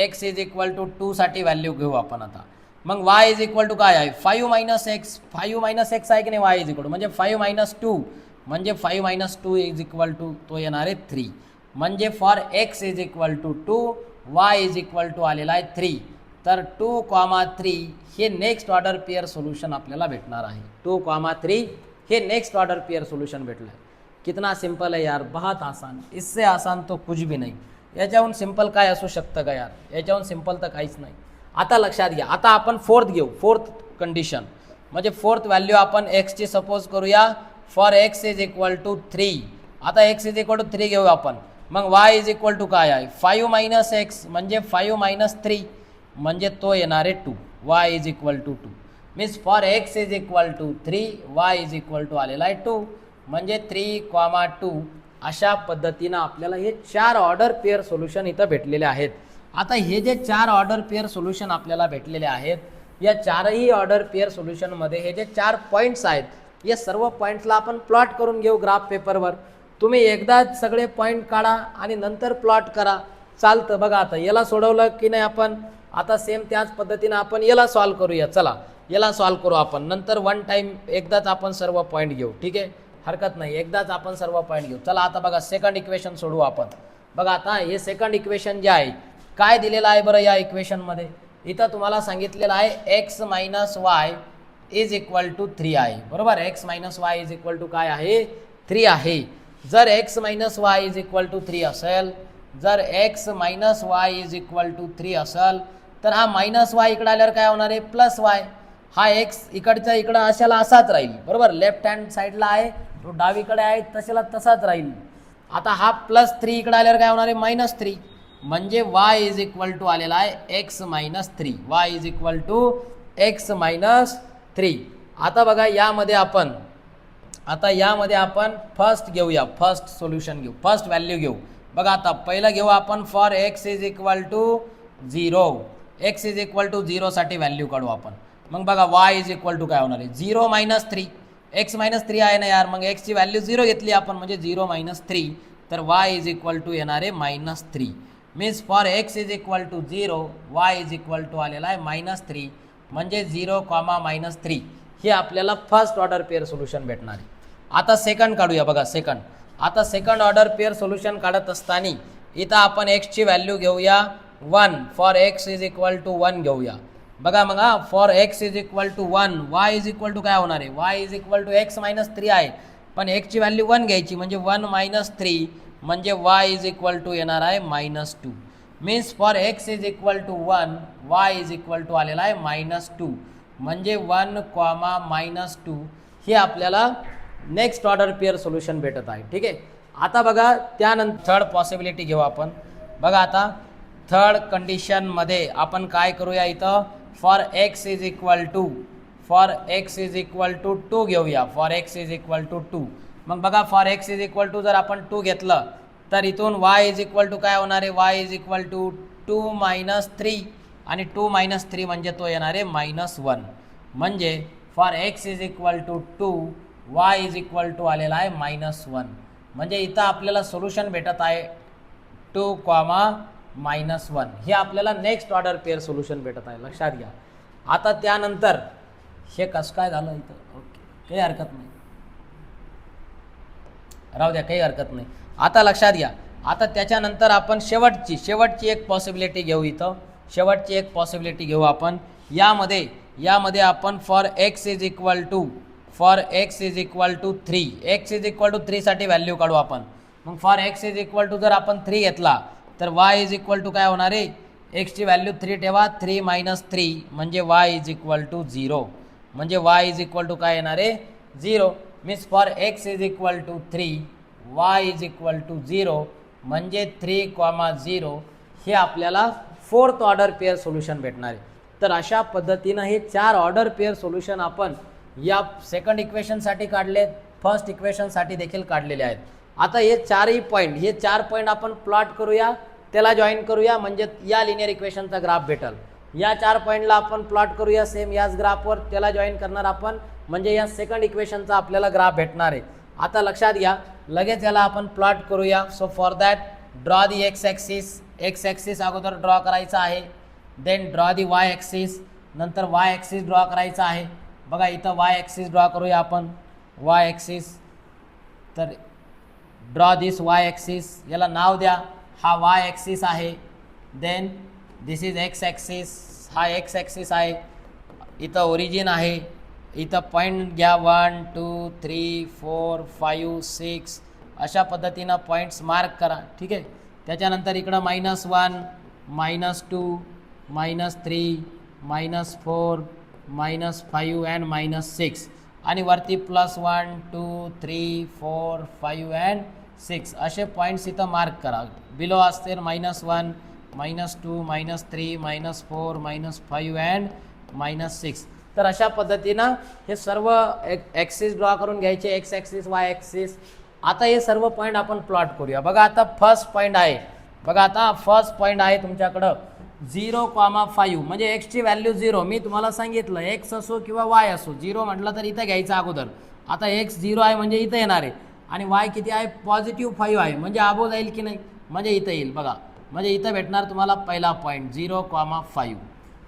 x is equal to 2 साठी व्हॅल्यू घेऊ आपण. आता मग y इज इक्वल टू काय आहे, 5 - x, 5 - x आहे की नाही, y इज इक्वल टू म्हणजे 5 - 2 म्हणजे 5 मायनस 2 इज इक्वल टू तो येणार आहे 3. म्हणजे for x is equal to 2, y is equal to आलेला आहे 3. तर 2,3 हे नेक्स्ट ऑर्डर पेअर सोल्यूशन आपल्याला भेटणार आहे. 2,3 हे नेक्स्ट ऑर्डर पेअर सोल्यूशन भेटलं आहे. कितना सिंपल है यार, बहुत आसान. इससे आसान तो कुछ भी नाही. याच्याहून सिंपल काय असू शकतं का यार, याच्याहून सिंपल तर काहीच नाही. आता लक्षात घ्या, आता आपण फोर्थ घेऊ, फोर्थ कंडिशन म्हणजे फोर्थ व्हॅल्यू आपण एक्सची सपोज करूया for x is equal to 3. आता एक्स इज इक्वल टू 3 घेऊ आपण. मग वाय इज इक्वल टू काय आहे 5 मायनस एक्स म्हणजे 5 मायनस 3 म्हणजे तो येणार आहे 2. Y is equal to 2 means for x is equal to 3, y is equal to आलेला आहे 2 म्हणजे 3,2. अशा पद्धतीनं आपल्याला हे 4 ऑर्डर पेअर सोल्युशन इथं भेटलेले आहेत. आता हे जे 4 ऑर्डर पेअर सोल्युशन आपल्याला भेटलेले आहेत, या 4ही ऑर्डर पेअर सोल्युशनमध्ये हे जे 4 पॉईंट्स आहेत, या सर्व पॉईंट्सला आपण प्लॉट करून घेऊ ग्राफ पेपरवर. तुम्ही एकदा सगळे पॉईंट काढा आणि नंतर प्लॉट करा, चालतं. बघा आता याला सोडवलं की नाही आपण, आता सेम त्याच पद्धतीनं आपण याला सॉल्व करूया. चला याला सॉल्व करू आपण, नंतर वन टाईम एकदाच आपण सर्व पॉईंट घेऊ. ठीक आहे, हरकत नाही, एकदाच आपण सर्व पॉईंट घेऊ. चला आता बघा सेकंड इक्वेशन सोडवू आपण. बघा आता हे सेकंड इक्वेशन जे आहे काय दिलेलं आहे बरं या इक्वेशनमध्ये, इथं तुम्हाला सांगितलेलं आहे x minus y is equal to 3 आहे. बरोबर, x minus y is equal to काय आहे 3 आहे. जर x minus y is equal to 3 असेल, जर x minus y is equal to 3 असेल, तर हा मायनस वाय इकडे आल्यावर काय होणार आहे प्लस वाय. हा एक्स इकडचा इकडं अशाला असाच राहील. बरोबर, लेफ्ट हँड साईडला आहे तो डावीकडे आहे तशाला तसाच राहील. आता हा प्लस 3 इकडे आल्यावर काय होणार आहे -3 म्हणजे वाय इज इक्वल टू आलेला आहे x minus 3. Y is equal to x minus 3. आता बघा यामध्ये आपण फर्स्ट घेऊया, फर्स्ट सोल्युशन घेऊ, फर्स्ट व्हॅल्यू घेऊ. बघा आता पहिलं घेऊ आपण for x is equal to 0. X is equal to 0 साठी व्हॅल्यू काढू आपण. मग बघा वाय इज इक्वल टू काय होणार आहे 0 मायनस 3. एक्स मायनस 3 आहे ना यार, मग एक्सची व्हॅल्यू 0 घेतली आपण म्हणजे 0 मायनस 3, तर वाय इज इक्वल टू येणार आहे -3. Means for x is equal to 0, y is equal to आलेला आहे -3 म्हणजे 0, -3 हे आपल्याला फर्स्ट ऑर्डर पेअर सोल्युशन भेटणार आहे. आता सेकंड काढूया. बघा सेकंड, आता सेकंड ऑर्डर पेअर सोल्युशन काढत असताना इथं आपण एक्सची व्हॅल्यू घेऊया 1. For x is equal to 1 घेऊया. बघा मग for x is equal to 1, y is equal to काय होणार आहे y is equal to x minus 3 आहे, पण एक्सची व्हॅल्यू 1 घ्यायची म्हणजे 1 मायनस 3 म्हणजे वाय इज इक्वल टू येणार आहे -2. Means for x is equal to 1, y is equal to आलेला आहे -2 म्हणजे 1, -2 हे आपल्याला नेक्स्ट ऑर्डर पेअर सोल्युशन भेटत आहे. ठीक आहे, आता बघा त्यानंतर थर्ड पॉसिबिलिटी घेऊ आपण. बघा आता थर्ड कंडिशनमध्ये आपण काय करूया, इथं for x is equal to 2 घेऊया. For x is equal to 2. मग बघा for x is equal to जर आपण 2 घेतलं तर इथून वाय इज इक्वल टू काय होणार आहे y is equal to 2 minus 3 आणि 2 मायनस 3 म्हणजे तो येणार आहे -1 म्हणजे for x is equal to 2, y is equal to आलेला आहे -1 म्हणजे इथं आपल्याला सोल्युशन भेटत आहे 2, -1 हे आपल्याला नेक्स्ट ऑर्डर पेअर सोल्युशन भेटत आहे. लक्षात घ्या. आता त्यानंतर हे कसं काय झालं इथं, ओके काही हरकत नाही, राहू द्या काही हरकत नाही. आता लक्षात घ्या. आता त्याच्यानंतर आपण शेवटची एक पॉसिबिलिटी घेऊ. इथं शेवटची एक पॉसिबिलिटी घेऊ आपण. यामध्ये आपण for x is equal to 3, x is equal to 3 साठी व्हॅल्यू काढू आपण. मग for x is equal to जर आपण 3 घेतला तर वाय इज इक्वल टू काय होणार आहे एक्सची व्हॅल्यू 3 ठेवा, 3 मायनस 3 म्हणजे वाय इज इक्वल टू 0 म्हणजे वाय इज इक्वल टू काय येणार आहे 0. Means for x is equal to 3, y is equal to 0 म्हणजे 3, 0 हे आपल्याला फोर्थ ऑर्डर पेअर सोल्युशन भेटणार आहे. तर अशा पद्धतीनं हे 4 ऑर्डर पेअर सोल्युशन आपण या सेकंड इक्वेशनसाठी काढले, फर्स्ट इक्वेशनसाठी देखील काढलेले आहेत. आता हे 4 पॉईंट आपण प्लॉट करूया, त्याला जॉईन करूया म्हणजे या लिनियर इक्वेशनचा ग्राफ भेटल. या 4 पॉईंटला आपण प्लॉट करूया सेम याच ग्राफवर, त्याला जॉईन करणार आपण म्हणजे या सेकंड इक्वेशनचा आपल्याला ग्राफ भेटणार आहे. आता लक्षात घ्या, लगेच याला आपण प्लॉट करूया. So for that draw the x axis अगोदर ड्रॉ करायचा आहे, then draw the y axis, नंतर वाय ॲक्सिस ड्रॉ करायचा आहे. बघा इथं वाय ॲक्सिस ड्रॉ करूया आपण. वाय ॲक्सिस तर ड्रॉ दिस वाय ॲक्सिस, याला नाव द्या, हा वाय ॲक्सिस आहे. Then this is x axis, हा एक्स ॲक्सिस आहे. इथं ओरिजिन आहे, इथं पॉईंट घ्या 1 2 3 4 5 6 अशा पद्धतीनं पॉईंट्स मार्क करा. ठीक आहे. त्याच्यानंतर इकडं -1 -2 -3 -4 -5 अँड -6 आणि वरती +1 2 3 4 5 अँड 6 असे पॉईंट्स इथं मार्क करा. बिलो असतील -1 -2 -3 -4 -5 अँड -6. तर अशा पद्धतीनं हे सर्व ॲक्सिस ड्रॉ करून घ्यायचे, एक्स ॲक्सिस वाय ॲक्सिस. आता हे सर्व पॉईंट आपण प्लॉट करूया. बघा आता फर्स्ट पॉईंट आहे, बघा आता फर्स्ट पॉईंट आहे तुमच्याकडं 0,5 म्हणजे एक्सची व्हॅल्यू 0. मी तुम्हाला सांगितलं एक्स असो किंवा वाय असो, 0 म्हटलं तर इथं घ्यायचं अगोदर. आता एक्स 0 आहे म्हणजे इथं येणार आहे आणि वाय किती आहे +5 आहे म्हणजे अबो जाईल की नाही, म्हणजे इथं येईल. बघा म्हणजे इथं भेटणार तुम्हाला पहिला पॉईंट 0,5.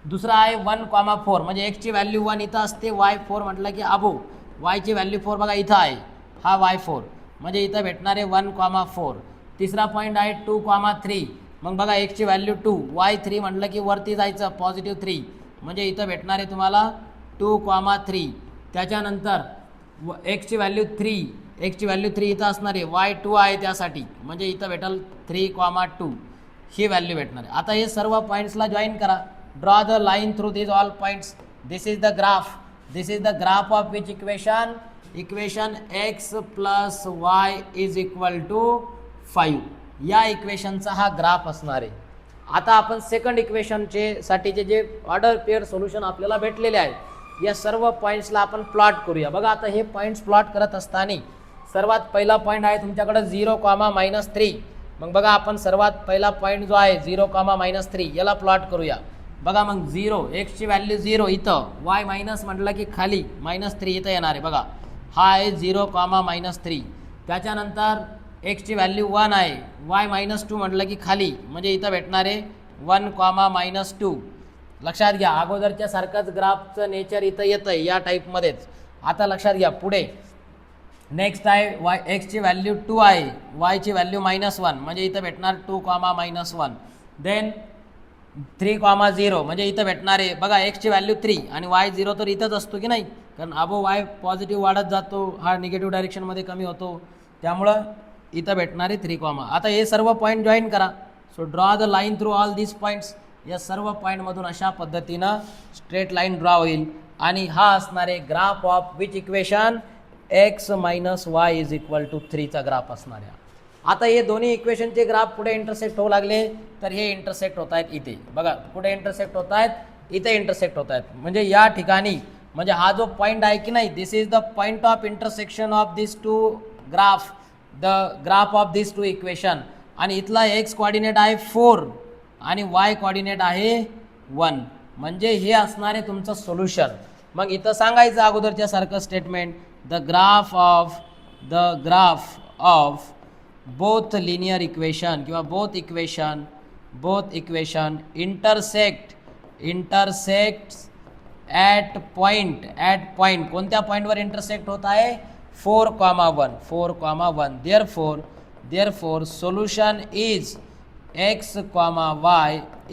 दुसरा आहे 1,4 म्हणजे एक्सची व्हॅल्यू 1 इथं असते, वाय 4 म्हटलं की अबो वायची व्हॅल्यू 4 बघा इथं आहे, हा वाय 4 म्हणजे इथं भेटणार आहे 1,4. तिसरा पॉईंट आहे 2,3 मग बघा एक्सची व्हॅल्यू 2, वाय 3 म्हटलं की वरती जायचं +3 म्हणजे इथं भेटणार आहे तुम्हाला 2,3. त्याच्यानंतर एक्सची व्हॅल्यू 3, एक्सची व्हॅल्यू 3 इथं असणार आहे, वाय 2 आहे त्यासाठी म्हणजे इथं भेटेल 3,2 ही व्हॅल्यू भेटणार आहे. आता हे सर्व पॉईंट्सला जॉईन करा. Draw the line through this all points. This is the graph, this is the graph of which equation, equation x + y = 5. या इक्वेशनचा हा ग्राफ असणार आहे. आता आपण सेकंड इक्वेशनचे साठीचे जे ऑर्डर पेअर सोल्युशन आपल्याला भेटलेले आहेत या सर्व पॉईंट्सला आपण प्लॉट करूया. बघा आता हे पॉईंट्स प्लॉट करत असताना सर्वात पहिला पॉईंट आहे तुमच्याकडे 0,-3. मग बघा आपण सर्वात पहिला पॉईंट जो आहे 0,-3 याला प्लॉट करूया. बघा मग 0 एक्सची व्हॅल्यू 0 इथं, वाय मायनस म्हटलं की खाली -3 इथं येणार आहे. बघा हा आहे 0,-3. त्याच्यानंतर एक्सची व्हॅल्यू 1 आहे, वाय -2 म्हटलं की खाली म्हणजे इथं भेटणार आहे 1,-2. लक्षात घ्या अगोदरच्या सारखंच ग्राफचं नेचर इथं येतं आहे या टाईपमध्येच. आता लक्षात घ्या पुढे नेक्स्ट आहे वाय एक्सची व्हॅल्यू 2 आहे, वायची व्हॅल्यू -1 म्हणजे इथं भेटणार 2,-1. देन 3,0 म्हणजे इथं भेटणार आहे बघा एक्सची व्हॅल्यू 3 आणि वाय 0 तर इथंच असतो की नाही, कारण अबो वाय पॉझिटिव्ह वाढत जातो, हा निगेटिव्ह डायरेक्शनमध्ये कमी होतो, त्यामुळं इथं भेटणार आहे 3, आता हे सर्व पॉईंट जॉईन करा. So draw the line through all this points. या सर्व पॉईंटमधून अशा पद्धतीनं स्ट्रेट लाईन ड्रॉ होईल आणि हा असणार आहे graph of which equation x - y = 3 चा ग्राफ असणार आहे. आता हे दोन्ही इक्वेशनचे ग्राफ पुढे इंटरसेक्ट होऊ लागले तर हे इंटरसेक्ट होत आहेत इथे. बघा कुठे इंटरसेक्ट होत आहेत, इथे इंटरसेक्ट होत आहेत. म्हणजे या ठिकाणी म्हणजे हा जो पॉईंट आहे की नाही, this is the point of intersection of this two graph, the graph of this two equation. आणि इथला एक्स कोऑर्डिनेट आहे 4 आणि वाय कोऑर्डिनेट आहे 1 म्हणजे हे असणार आहे तुमचं सोल्युशन. मग इथं सांगायचं अगोदरच्या सारखं statement, the graph of both linear equation किंवा both equation intersect at point कोणत्या पॉईंटवर इंटरसेक्ट होत आहे 4,1. Therefore solution is x, y =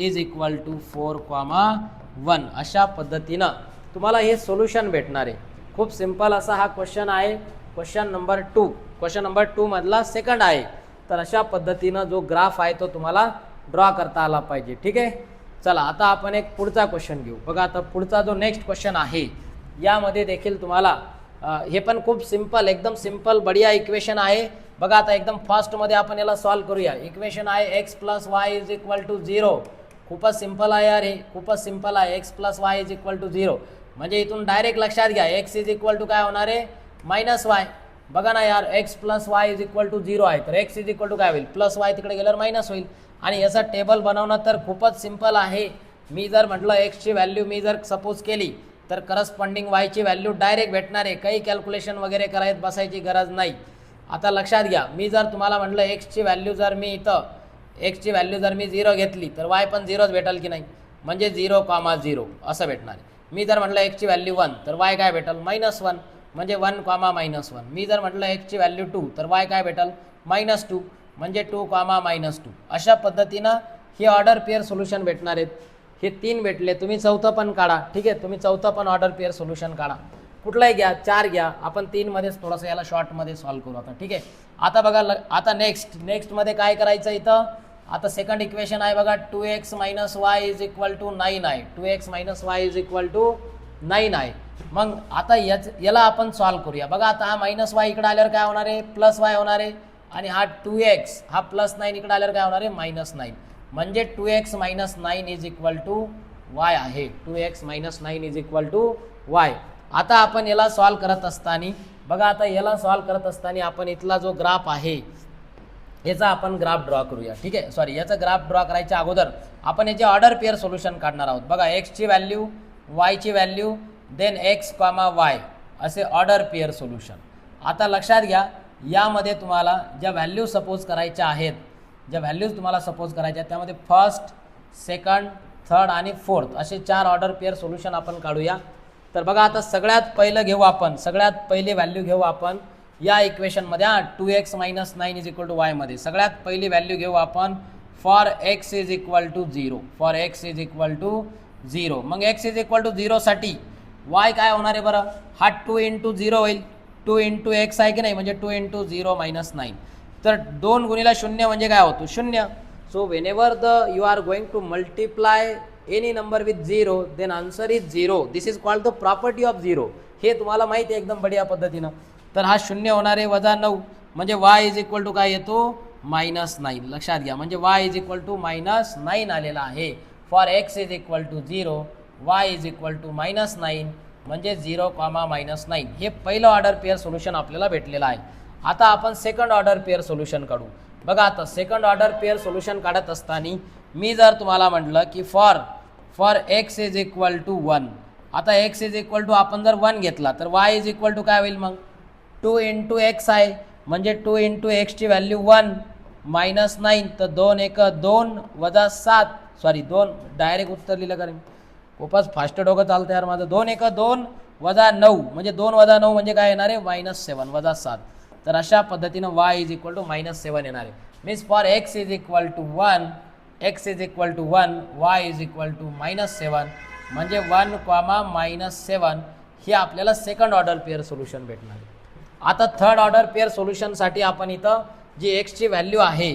4,1. अशा पद्धतीनं तुम्हाला हे सोल्युशन भेटणार आहे. खूप सिंपल असा हा क्वेश्चन आहे. क्वेश्चन नंबर 2 मधला सेकंड आहे. तर अशा पद्धतीनं जो ग्राफ आहे तो तुम्हाला ड्रॉ करता आला पाहिजे. ठीक आहे. चला आता आपण एक पुढचा क्वेश्चन घेऊ. बघा आता पुढचा जो नेक्स्ट क्वेश्चन आहे यामध्ये देखील तुम्हाला हे पण खूप सिंपल, एकदम सिंपल बढिया इक्वेशन आहे. बघा आता एकदम फास्टमध्ये आपण याला सॉल्व करूया. इक्वेशन आहे x + y = 0. खूपच सिंपल आहे यार, हे खूपच सिंपल आहे. x + y = 0 म्हणजे इथून डायरेक्ट लक्षात घ्या x = काय होणार आहे -y. बघा ना यार x + y = 0 आहे तर x काय होईल +y, तिकडे गेल्यावर मायनस होईल. आणि याचा टेबल बनवणं तर खूपच सिंपल आहे. मी जर म्हटलं एक्सची व्हॅल्यू मी जर सपोज केली तर करस्पॉन्डिंग वायची व्हॅल्यू डायरेक्ट भेटणार आहे, काही कॅल्क्युलेशन वगैरे करायला बसायची गरज नाही. आता लक्षात घ्या मी जर तुम्हाला म्हटलं एक्सची व्हॅल्यू जर मी 0 घेतली तर वाय पण 0च भेटेल की नाही, म्हणजे 0,0 असं भेटणार आहे. मी जर म्हटलं एक्सची व्हॅल्यू 1 तर वाय काय भेटेल -1. म्हणजे 1, -1. मी जर म्हटलं एक्सची व्हॅल्यू 2 तर y काय भेटल -2 म्हणजे 2, -2. अशा पद्धतीनं ही ऑर्डर पेअर सोल्युशन भेटणार आहेत. हे 3 भेटले, तुम्ही चौथं पण काढा. ठीक आहे, तुम्ही चौथं पण ऑर्डर पेअर सोल्युशन काढा, कुठलाही घ्या, 4 घ्या. आपण 3 मध्येच थोडंसं याला शॉर्टमध्ये सॉल्व्ह करू आता. ठीक आहे, आता बघा आता नेक्स्टमध्ये काय करायचं इथं. आता सेकंड इक्वेशन आहे बघा 2x - y = 9 आहे. 2x - y = 9 आहे. मग आता याला आपण सॉल्व्ह करूया. बघा आता हा -y इकडे आल्यावर काय होणार आहे, +y होणार आहे. आणि हा 2x हा +9 इकडे आल्यावर काय होणार आहे, -9. म्हणजे 2x - 9 = y आहे. 2x - 9 = y. आता आपण याला सॉल्व्ह करत असताना बघा, आता याला सॉल्व्ह करत असताना आपण इथला जो ग्राफ आहे याचा आपण ग्राफ ड्रॉ करूया. ठीक आहे, सॉरी, याचा ग्राफ ड्रॉ करायच्या अगोदर आपण याचे ऑर्डर पेअर सोल्युशन काढणार आहोत. बघा एक्सची व्हॅल्यू, वायची व्हॅल्यू, देन x, y असे ऑर्डर पेअर सोल्युशन. आता लक्षात घ्या, यामध्ये तुम्हाला ज्या व्हॅल्यू सपोज करायच्या आहेत, ज्या व्हॅल्यूज तुम्हाला सपोज करायच्या आहेत त्यामध्ये फर्स्ट, सेकंड, थर्ड आणि फोर्थ असे 4 ऑर्डर पेअर सोल्युशन आपण काढूया. तर बघा आता सगळ्यात पहिलं घेऊ आपण, सगळ्यात पहिली व्हॅल्यू घेऊ आपण या इक्वेशनमध्ये. 2x - 9 = y मध्ये सगळ्यात पहिली व्हॅल्यू घेऊ आपण फॉर x = 0. For x = 0. मग x = 0 साठी y काय होणार आहे बरं, हा 2 × 0 होईल. 2 × x आहे की नाही, म्हणजे 2 × 0 - 9. तर 2 × 0 म्हणजे काय होतो, 0. So whenever you are going to multiply any number with 0 then answer is 0. This is called the property of 0. हे तुम्हाला माहिती आहे एकदम बढिया पद्धतीनं. तर हा 0 होणार आहे -9 म्हणजे y = काय येतो, -9. लक्षात घ्या, म्हणजे y = -9 आलेला आहे. फॉर x = 0, y = -9 म्हणजे 0, -9. हे पहिलं ऑर्डर पेअर सोल्युशन आपल्याला भेटलेलं आहे. आता आपण सेकंड ऑर्डर पेअर सोल्युशन काढू. बघा आता सेकंड ऑर्डर पेअर सोल्युशन काढत असताना मी जर तुम्हाला म्हटलं की फॉर x = 1. आता x = आपण जर 1 घेतला तर y = काय होईल, मग 2 × x आहे म्हणजे 2 × x ची व्हॅल्यू 1 -9. तर 2 × 1 2 - 7. सॉरी, 2 डायरेक्ट उत्तर लिहिलं कारण खूपच फास्ट डोकं चालतं यार माझं. 2 × 1 2 - 9 म्हणजे 2 - 9 म्हणजे काय येणार आहे, -7 -7. तर अशा पद्धतीनं y = -7 येणार आहे. Means for x = 1, x = 1, y = -7 म्हणजे 1, -7 हे आपल्याला सेकंड ऑर्डर पेअर सोल्युशन भेटणार आहे. आता थर्ड ऑर्डर पेअर सोल्युशनसाठी आपण इथं जी एक्सची व्हॅल्यू आहे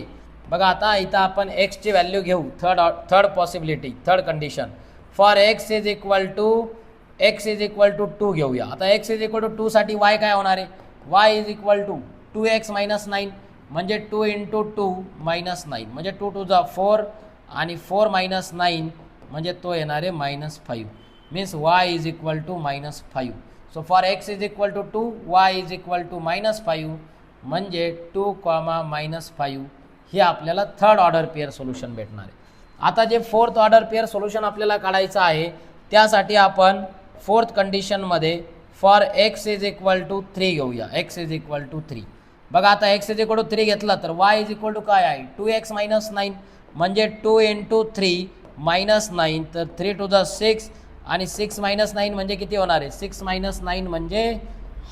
बघा, आता इथं आपण एक्सची व्हॅल्यू घेऊ. Third possibility, third condition for x = 2 घेऊया. आता x = 2 साठी y काय होणार आहे, y = 2x - 9 म्हणजे 2 × 2 -9 म्हणजे 2 × 2 4 आणि 4 - 9 म्हणजे तो येणार आहे -5. Means y = -5. So for x = 2, y = -5 म्हणजे 2, -5 हे आपल्याला थर्ड ऑर्डर पेअर सोल्युशन भेटणार आहे. आता जे फोर्थ ऑर्डर पेअर सोल्युशन आपल्याला काढायचं आहे त्यासाठी आपण फोर्थ कंडिशनमध्ये फॉर x = 3 घेऊया. x = 3. बघा आता x = 3 घेतला तर y = काय आहे, 2x - 9 म्हणजे 2 × 3 -9. तर 3 × 2 6 आणि 6 - 9 म्हणजे किती होणार आहे, 6 - 9 म्हणजे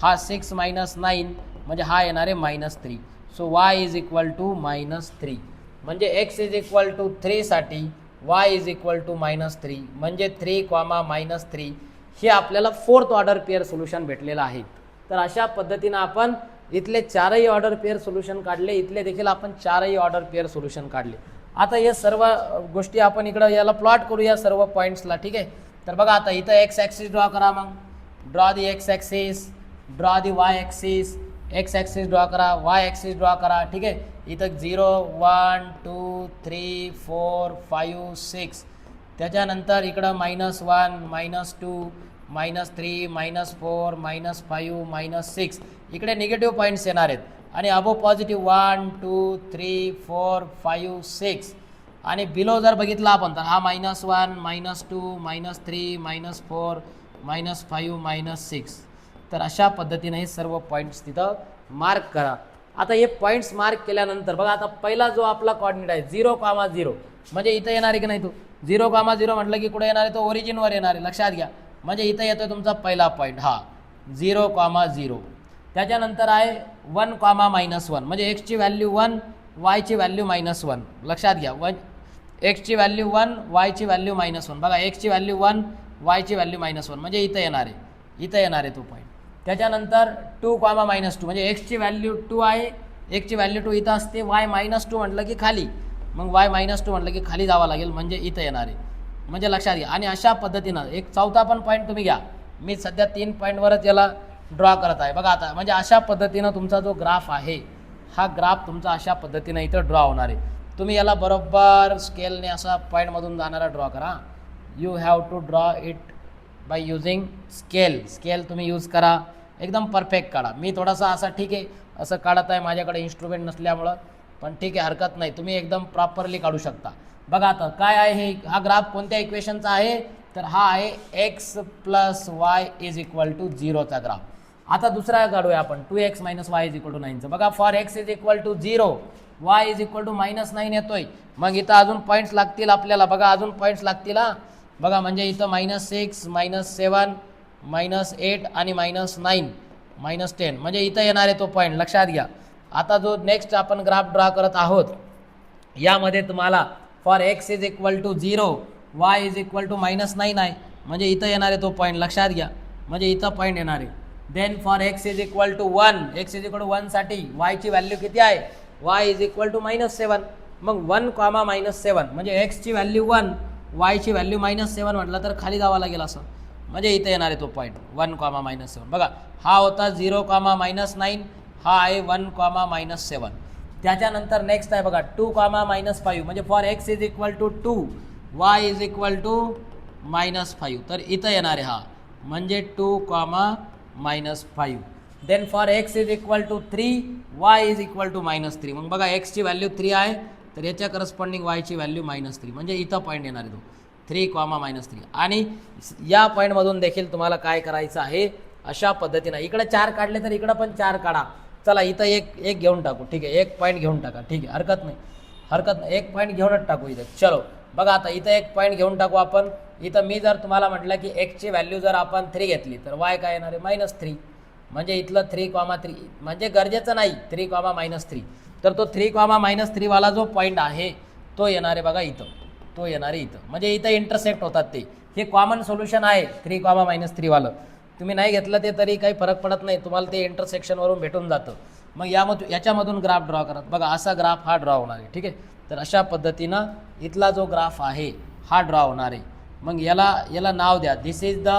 हा 6 - 9 म्हणजे हा येणार आहे -3. सो y = -3 म्हणजे x = 3 साठी y = -3 म्हणजे 3, -3 हे आपल्याला फोर्थ ऑर्डर पेअर सोल्युशन भेटलेलं आहे. तर अशा पद्धतीनं आपण इथले 4ही ऑर्डर पेअर सोल्युशन काढले, इथले देखील आपण 4ही ऑर्डर पेअर सोल्युशन काढले. आता हे सर्व गोष्टी आपण इकडं याला प्लॉट करूया सर्व पॉईंट्सला. ठीक आहे, तर बघा आता इथं x ॲक्सिस ड्रॉ करा. मग draw the x axis, draw the y axis. x axis draw करा, y ॲक्सिस ड्रॉ करा. ठीक आहे, इथं 0 1 2 3 4 5 6 त्याच्यानंतर इकडं -1 -2 -3 -4 -5 -6 इकडे निगेटिव्ह पॉईंट्स येणार आहेत आणि अबो पॉझिटिव्ह 1 2 3 4 5 6 आणि बिलो जर बघितला आपण तर हा -1 -2 -3 -4 -5 -6. तर अशा पद्धतीने हे सर्व पॉईंट्स तिथं मार्क करा. आता हे पॉईंट्स मार्क केल्यानंतर बघा आता पहिला जो आपला कॉर्डिनेट आहे 0, 0 म्हणजे इथं येणार आहे की नाही, तो 0, 0 म्हटलं की कुठे येणार आहे, तो ओरिजिनवर येणार आहे. लक्षात घ्या, म्हणजे इथं येतोय तुमचा पहिला पॉईंट. हा 0,0. त्याच्यानंतर आहे 1,-1 म्हणजे एक्सची व्हॅल्यू 1 वायची व्हॅल्यू -1. लक्षात घ्या, एक्सची व्हॅल्यू 1 वायची व्हॅल्यू -1. बघा एक्सची व्हॅल्यू 1 वायची व्हॅल्यू -1 म्हणजे इथं येणार आहे तो पॉईंट. त्याच्यानंतर 2,-2 म्हणजे एक्सची व्हॅल्यू 2 आहे, एक्सची व्हॅल्यू 2 इथं असते, वाय -2 म्हटलं की खाली, मग वाय -2 म्हटलं की खाली जावं लागेल म्हणजे इथं येणार आहे. म्हणजे लक्षात घ्या. आणि अशा पद्धतीनं एक चौथा पण पॉईंट तुम्ही घ्या. मी सध्या 3 पॉईंटवरच याला ड्रॉ करत आहे. बघा आता म्हणजे अशा पद्धतीनं तुमचा जो ग्राफ आहे, हा ग्राफ तुमचा अशा पद्धतीनं इथं ड्रॉ होणार आहे. तुम्ही याला बरोबर स्केलने असा पॉईंटमधून जाणारा ड्रॉ करा. You have to draw it by using scale तुम्ही यूज करा, एकदम परफेक्ट काढा. मी थोडासा असा ठीक आहे असं काढत आहे, माझ्याकडे इन्स्ट्रुमेंट नसल्यामुळं, पण ठीक आहे हरकत नाही, तुम्ही एकदम प्रॉपरली काढू शकता. बघा आता काय आहे हे, हा ग्राफ कोणत्या इक्वेशनचा आहे, तर हा आहे x + y = 0चा ग्राफ. आता दुसरा काढूया आपण 2x - y = 9चं. बघा फॉर x = 0 y = -9 येतोय. मग इथं अजून पॉईंट्स लागतील आपल्याला. बघा अजून पॉईंट्स लागतील हा. बघा म्हणजे इथं -6 -7 -8 आणि -9 -10 म्हणजे इथं येणार आहे तो पॉईंट. लक्षात घ्या. आता जो नेक्स्ट आपण ग्राफ ड्रॉ करत आहोत, यामध्ये तुम्हाला फॉर x = 0 y = -9 आहे म्हणजे इथं येणार आहे तो पॉईंट. लक्षात घ्या, म्हणजे इथं पॉईंट येणार आहे. देन फॉर x = 1 x = 1 साठी y ची व्हॅल्यू किती आहे, y = -7. मग 1,-7 म्हणजे x ची व्हॅल्यू 1 y ची व्हॅल्यू -7 म्हटलं तर खाली जावं लागेल असं, म्हणजे इथं येणार आहे तो पॉईंट 1,-7. बघा हा होता 0,-9, हा आहे 1,-7. त्याच्यानंतर नेक्स्ट आहे बघा 2,-5 म्हणजे फॉर x = 2 y = -5 तर इथं येणार आहे हा, म्हणजे 2,-5. Then for x = 3 y = -3. मग बघा x ची व्हॅल्यू 3 आहे तर याच्या करस्पॉन्डिंग y ची व्हॅल्यू -3 म्हणजे इथं पॉईंट येणार आहे तो 3,-3. आणि या पॉईंटमधून देखील तुम्हाला काय करायचं आहे, अशा पद्धतीनं इकडे 4 काढले तर इकडं पण 4 काढा. चला इथं एक घेऊन टाकू, ठीक आहे, एक पॉईंट घेऊन टाका, ठीक आहे, हरकत नाही, एक पॉईंट घेऊनच टाकू इथं. चलो बघा आता इथं एक पॉईंट घेऊन टाकू आपण. इथं मी जर तुम्हाला म्हटलं की एक्सची व्हॅल्यू जर आपण 3 घेतली तर y काय येणार आहे -3. म्हणजे इथलं 3,3 म्हणजे गरजेचं नाही 3,-3. तर तो 3,-3 वाला जो पॉईंट आहे तो येणार आहे बघा इथं, तो येणार आहे इथं. म्हणजे इथं इंटरसेक्ट होतात ते. हे कॉमन सोल्युशन आहे 3,-3 वालं. तुम्ही नाही घेतलं ते तरी काही फरक पडत नाही, तुम्हाला ते इंटरसेक्शनवरून भेटून जातं. मग याच्यामधून ग्राफ ड्रॉ करत बघा असा ग्राफ हा ड्रॉ होणार आहे. ठीक आहे, तर अशा पद्धतीनं इथला जो ग्राफ आहे हा ड्रॉ होणार आहे. मग याला नाव द्या. This is the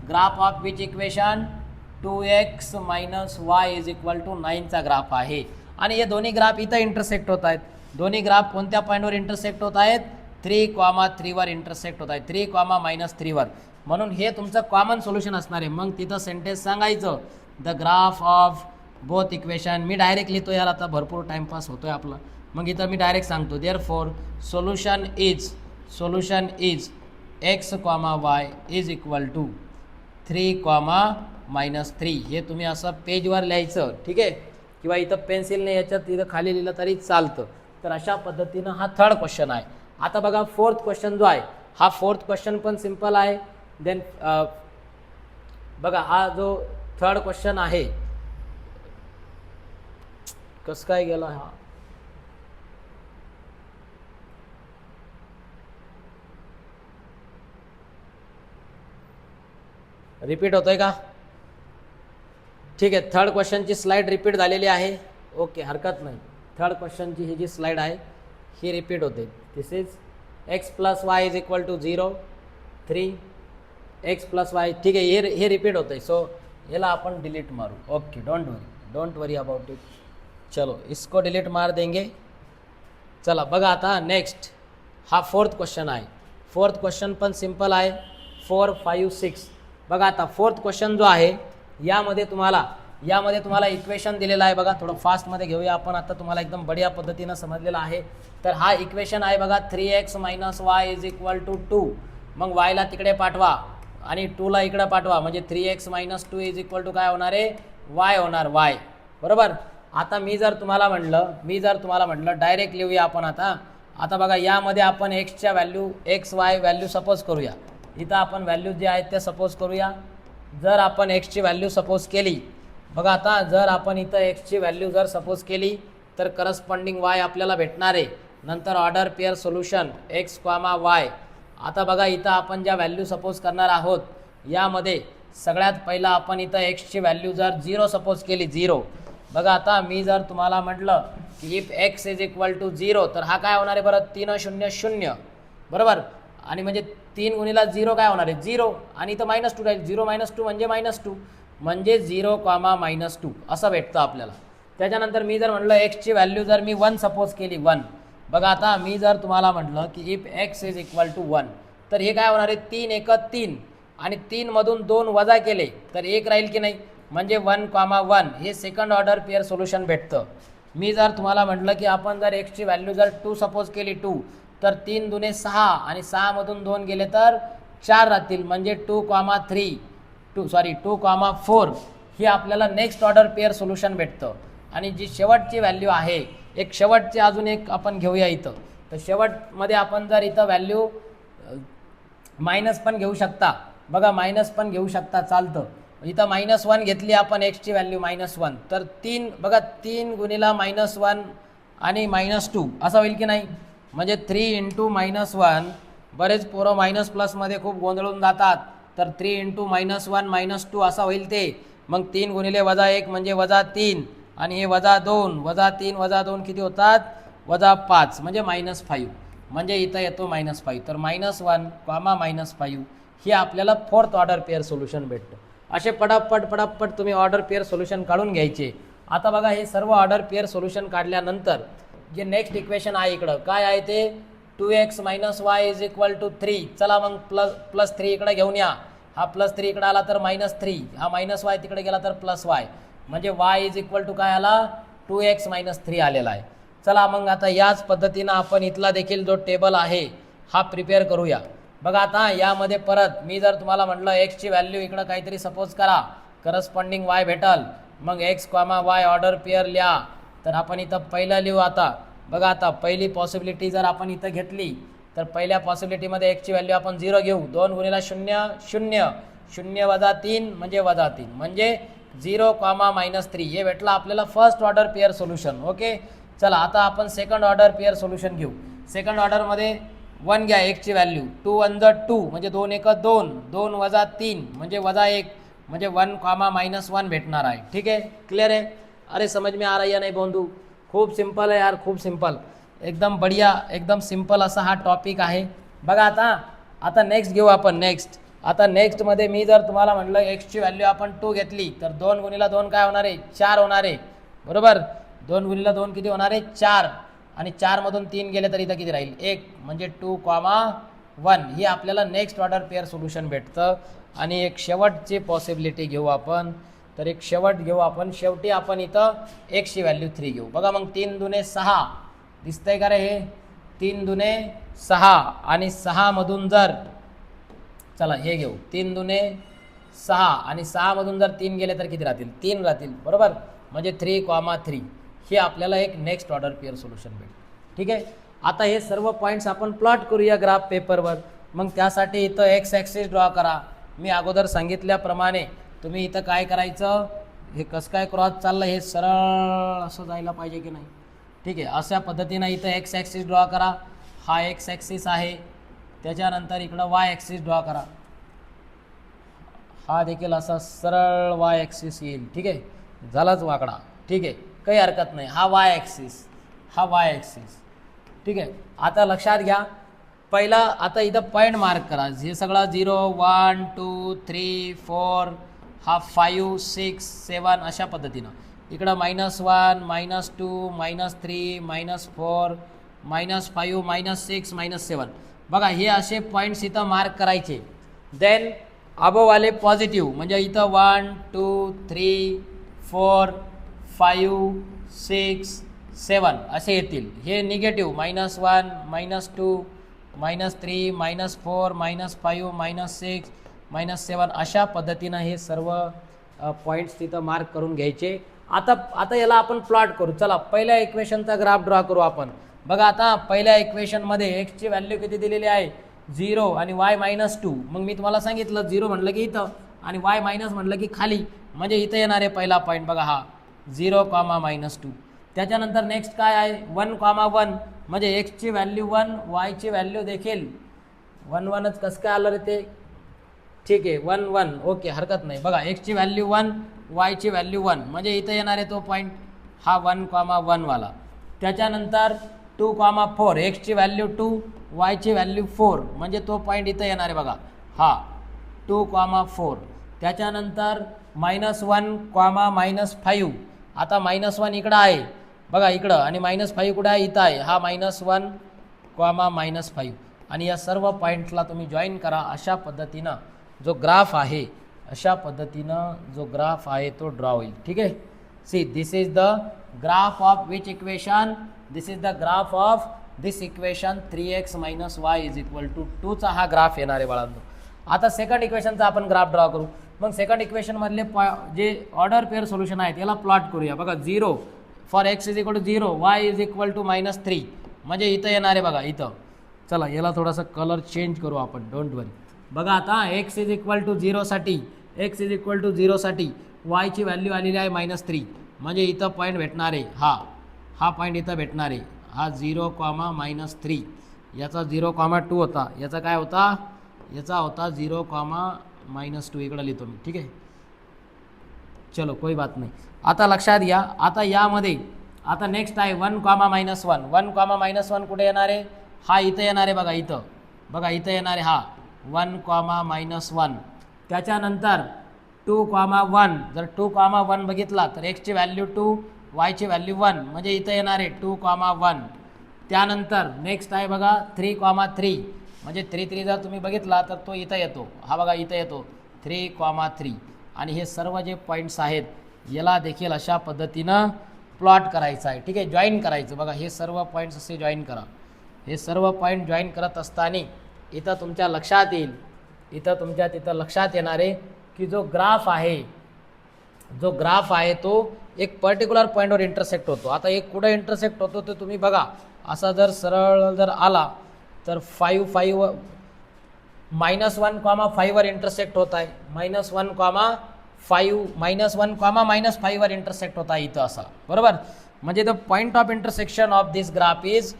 graph of which equation 2x - y = 9चा ग्राफ आहे. आणि हे दोन्ही ग्राफ इथं इंटरसेक्ट होत आहेत. दोन्ही ग्राफ कोणत्या पॉईंटवर इंटरसेक्ट होत आहेत, 3,3 वर इंटरसेक्ट होत आहे, 3,-3 वर. म्हणून हे तुमचं कॉमन सोल्युशन असणार आहे. मग तिथं सेंटेन्स सांगायचं the graph of both equation. Me direct लिहितो यार, आता भरपूर टाइमपास होतोय आपला. मग इथं मी डायरेक्ट सांगतो therefore solution is x, y = 3,-3. हे तुम्ही असं पेजवर लिहायचं, ठीक आहे, किंवा इथं पेन्सिलने याच्यात इथं खाली लिहिलं तरी चालतं. तर अशा पद्धतीनं हा थर्ड क्वेश्चन आहे. आता बघा फोर्थ क्वेश्चन जो आहे, हा फोर्थ क्वेश्चन पण सिम्पल आहे. देन बघा हा जो थर्ड क्वेश्चन आहे, कसं काय गेला हा, रिपीट होतोय का? ठीक आहे, थर्ड क्वेश्चनची स्लाइड रिपीट झालेली आहे. ओके, हरकत नाही. थर्ड क्वेश्चनची ही जी स्लाइड आहे ही रिपीट होते. दिस is x + y = 0 3 x + y. ठीक आहे, हे रिपीट होतं आहे. सो याला आपण डिलीट मारू. Okay, don't worry about it. चलो इसको डिलीट मार देंगे. चला बघा आता नेक्स्ट हा फोर्थ क्वेश्चन आहे. फोर्थ क्वेश्चन पण सिम्पल आहे. 4, 5, 6. बघा आता फोर्थ क्वेश्चन जो आहे यामध्ये तुम्हाला इक्वेशन दिलेलं आहे. बघा थोडं फास्टमध्ये घेऊया आपण. आता तुम्हाला एकदम बढिया पद्धतीनं समजलेलं आहे. तर हा इक्वेशन आहे बघा 3x - y = 2. मग yला तिकडे पाठवा आणि 2ला इकडे पाठवा, म्हणजे 3x - 2 काय होणार आहे, y होणार, y. बरोबर. आता मी जर तुम्हाला म्हटलं डायरेक्ट लिहूया आपण. आता बघा यामध्ये आपण x y व्हॅल्यू सपोज करूया. इथं आपण व्हॅल्यू जे आहेत ते सपोज करूया. जर आपण एक्सची व्हॅल्यू सपोज केली, बघा आता जर आपण इथं एक्सची व्हॅल्यू जर सपोज केली तर करस्पॉन्डिंग वाय आपल्याला भेटणार आहे. नंतर order pair solution x comma Y. आता बघा इथं आपण ज्या व्हॅल्यू सपोज करणार आहोत यामध्ये सगळ्यात पहिला आपण इथं एक्सची व्हॅल्यू जर 0 सपोज केली 0. बघा आता मी जर तुम्हाला म्हटलं की if x is equal to 0 तर हा काय होणार आहे बरं 3 0 0 बरोबर. आणि म्हणजे 3 गुणिला 0 काय होणार आहे 0 आणि इथं -2 राहील. 0 -2 म्हणजे -2 म्हणजे 0 कॉमा -2 असं भेटतं आपल्याला. त्याच्यानंतर मी जर म्हटलं एक्सची व्हॅल्यू जर मी 1 सपोज केली 1. बघा आता मी जर तुम्हाला म्हटलं की if x is equal to 1 तर हे काय होणार आहे 3 1 3 आणि 3 मधून 2 वजा केले तर 1 राहील की नाही म्हणजे 1 कॉमा 1 हे सेकंड ऑर्डर पेअर सोल्युशन भेटतं. मी जर तुम्हाला म्हटलं की आपण जर एक्सची व्हॅल्यू जर 2 सपोज केली 2 तर 3 दुने 6 आणि 6 मधून 2 गेले तर 4 राहतील म्हणजे 2 कॉमा 4 ही आपल्याला नेक्स्ट ऑर्डर पेअर सोल्युशन भेटतं. आणि जी शेवटची व्हॅल्यू आहे एक शेवटची अजून एक आपण घेऊया इथं. तर शेवटमध्ये आपण जर इथं व्हॅल्यू मायनस पण घेऊ शकता. बघा मायनस पण घेऊ शकता चालतं. इथं -1 घेतली आपण एक्सची व्हॅल्यू -1 तर 3 बघा 3 गुणिला -1 आणि -2 असं होईल की नाही म्हणजे 3 × -1. बरेच पोरं मायनस प्लसमध्ये खूप गोंधळून जातात. तर 3 × -1 -2 असं होईल ते. मग 3 गुणिले -1 म्हणजे -3 आणि हे -2 -3 -2 किती होतात -5 म्हणजे -5 म्हणजे इथं येतो -5. तर -1 कॉमा -5 हे आपल्याला फोर्थ ऑर्डर पेअर सोल्युशन भेटतं. असे पटापट तुम्ही ऑर्डर पेअर सोल्युशन काढून घ्यायचे. आता बघा हे सर्व ऑर्डर पेअर सोल्युशन काढल्यानंतर जे नेक्स्ट इक्वेशन आहे इकडं काय आहे ते 2x - y = 3. चला मग +3 इकडे घेऊन या. हा +3 इकडे आला तर -3 हा -y तिकडे गेला तर +y म्हणजे y = काय आला 2x - 3 आलेला आहे. चला मग आता याच पद्धतीनं आपण इथला देखील जो टेबल आहे हा प्रिपेअर करूया. बघा आता यामध्ये परत मी जर तुम्हाला म्हटलं एक्सची व्हॅल्यू इकडं काहीतरी सपोज करा करस्पॉन्डिंग वाय भेटल मग x comma y order pair लिहा. तर आपण इथं पहिलं लिहू. आता बघा आता पहिली पॉसिबिलिटी जर आपण इथं घेतली तर पहिल्या पॉसिबिलिटीमध्ये एक्सची व्हॅल्यू आपण 0 घेऊ. 2 गुणिला 0 0 0 - 3 म्हणजे -3 म्हणजे 0 कॉमा -3 हे भेटलं आपल्याला first order pair solution. Okay चला आता आपण सेकंड ऑर्डर पेअर सोल्युशन घेऊ. सेकंड ऑर्डरमध्ये 1 घ्या एक्सची व्हॅल्यू 2 1 2 म्हणजे 2 1 2 2 - 3 म्हणजे -1 म्हणजे 1 कॉमा -1 भेटणार आहे. ठीक आहे क्लियर आहे. अरे समझ में आ रहा है या नहीं बंधू. खूप सिंपल आहे यार खूप सिंपल एकदम बढिया एकदम सिंपल असा हा टॉपिक आहे. बघा आता नेक्स्ट घेऊ आपण. आता नेक्स्टमध्ये मी जर तुम्हाला म्हटलं एक्सची व्हॅल्यू आपण 2 घेतली तर 2 गुणिला 2 काय होणार आहे 4 होणार आहे बरोबर. 2 गुणिला 2 किती होणार आहे 4 आणि 4 मधून 3 गेले तर इथं किती राहील 1 म्हणजे 2 कॉमा 1 ही आपल्याला नेक्स्ट ऑर्डर पेअर सोल्युशन भेटतं. आणि एक शेवटची पॉसिबिलिटी घेऊ आपण. तर एक शेवट घेऊ आपण. शेवटी आपण इथं एक्सची व्हॅल्यू 3 घेऊ. बघा मग 3 दुने 6 दिसतंय का रे हे 3 दुने 6 आणि 6 मधून जर चला हे घेऊ 3 दुने 6 आणि 6 मधून जर 3 गेले तर किती राहतील 3 राहतील बरोबर म्हणजे 3 कॉमा 3 हे आपल्याला एक नेक्स्ट ऑर्डर पेअर सोल्युशन भेटेल. ठीक आहे. आता हे सर्व पॉईंट्स आपण प्लॉट करूया ग्राफ पेपरवर. मग त्यासाठी इथं एक्स ॲक्सिस ड्रॉ करा. मी अगोदर सांगितल्याप्रमाणे तुम्ही इथं काय करायचं हे कसं काय क्रॉस चाललं हे सरळ असं जायला पाहिजे की नाही. ठीक आहे अशा पद्धतीनं इथं एक्स ॲक्सिस ड्रॉ करा. हा एक्स ॲक्सिस आहे. त्याच्यानंतर इकडं वाय ॲक्सिस ड्रॉ करा. हा देखील असा सरळ वाय ॲक्सिस येईल. ठीक आहे झालाच वाकडा. ठीक आहे काही हरकत नाही. हा वाय ॲक्सिस हा वाय ॲक्सिस. ठीक आहे. आता लक्षात घ्या पहिला आता इथं पॉईंट मार्क करा. हे सगळं 0 1 2 3 4 हा 5 6 7 अशा पद्धतीनं इकडं -1 -2 -3 -4 -5 -6 -7 बघा हे असे पॉईंट्स इथं मार्क करायचे. देन अबोवाले पॉझिटिव्ह म्हणजे इथं 1 2 3 4 5 6 7 असे येतील. हे निगेटिव्ह -1 -2 -3 -4 -5 -6 -7 अशा पद्धतीनं हे सर्व पॉईंट्स तिथं मार्क करून घ्यायचे. आता याला आपण प्लॉट करू. चला पहिल्या इक्वेशनचा ग्राफ ड्रॉ करू आपण. बघा आता पहिल्या इक्वेशनमध्ये एक्सची व्हॅल्यू किती दिलेली आहे 0 आणि y -2. मग मी तुम्हाला सांगितलं 0 म्हटलं की इथं आणि वाय मायनस म्हटलं की खाली, म्हणजे इथं येणार आहे पहिला पॉईंट बघा हा 0, -2. त्याच्यानंतर नेक्स्ट काय आहे 1, 1 म्हणजे एक्सची व्हॅल्यू 1, वायची व्हॅल्यू देखील 1, 1च कसं काय आलं रे ते, ठीक आहे 1, 1 ओके हरकत नाही. बघा एक्सची व्हॅल्यू 1, वायची व्हॅल्यू 1 म्हणजे इथं येणार आहे तो पॉईंट हा 1, 1 वाला. त्याच्यानंतर 2, 4 एक्सची व्हॅल्यू 2, वायची व्हॅल्यू 4 म्हणजे तो पॉईंट इथं येणार आहे बघा हा 2, 4. त्याच्यानंतर -1, -5. आता -1 इकडं आहे बघा इकडं, आणि -5 कुठं आहे इथं आहे, हा -1, -5. आणि या सर्व पॉईंट्सला तुम्ही जॉईन करा. अशा पद्धतीनं जो ग्राफ आहे, अशा पद्धतीनं जो ग्राफ आहे तो ड्रॉ होईल. ठीक आहे. C this is the graph of which equation, this is the graph of this equation 3x - y = 2 चा हा ग्राफ येणार आहे बाळांनो. आता सेकंड इक्वेशनचा आपण ग्राफ ड्रॉ करू. मग सेकंड इक्वेशनमधले जे ऑर्डर पेअर सोल्युशन आहेत याला प्लॉट करूया. बघा 0 फॉर x = 0, y = -3 म्हणजे इथं येणार आहे बघा इथं. चला याला थोडासा कलर चेंज करू आपण, डोंट वरी. बघा आता x = 0 साठी, x = 0 साठी y ची व्हॅल्यू आलेली आहे -3 म्हणजे इथं पॉईंट भेटणार आहे हा पॉईंट इथं भेटणार आहे हा 0, -3. याचा 0, 2 होता, याचा काय होता, याचा होता 0, -2 इकडं लिहितो मी. ठीक आहे, चलो कोई बात नाही. आता लक्षात घ्या, आता यामध्ये आता नेक्स्ट आहे 1, -1. 1, -1 कुठे येणार आहे, हा इथं येणार आहे बघा इथं, बघा इथं येणार आहे हा 1, -1. त्याच्यानंतर 2, 1. जर 2, 1 बघितला तर एक्सची व्हॅल्यू 2, वायची व्हॅल्यू 1 म्हणजे इथं येणार आहे 2, 1. त्यानंतर नेक्स्ट आहे बघा 3, 3 म्हणजे 3 जर तुम्ही बघितला तर तो इथं येतो, हा बघा इथं येतो 3, 3. आणि हे सर्व जे पॉईंट्स आहेत याला देखील अशा पद्धतीनं प्लॉट करायचं आहे. ठीक आहे, जॉईन करायचं. बघा हे सर्व पॉईंट्स असे जॉईन करा. हे सर्व पॉईंट जॉईन करत असताना इथं तुमच्या लक्षात येईल, तिथं लक्षात येणार आहे की जो ग्राफ आहे तो एक पर्टिक्युलर पॉईंटवर इंटरसेक्ट होतो. आता एक कुठं इंटरसेक्ट होतो ते तुम्ही बघा, असा जर सरळ जर आला तर 5, -1, वर इंटरसेक्ट होत आहे, -1, -5 वर इंटरसेक्ट होत आहे इथं असा, बरोबर. म्हणजे the point of intersection of this graph is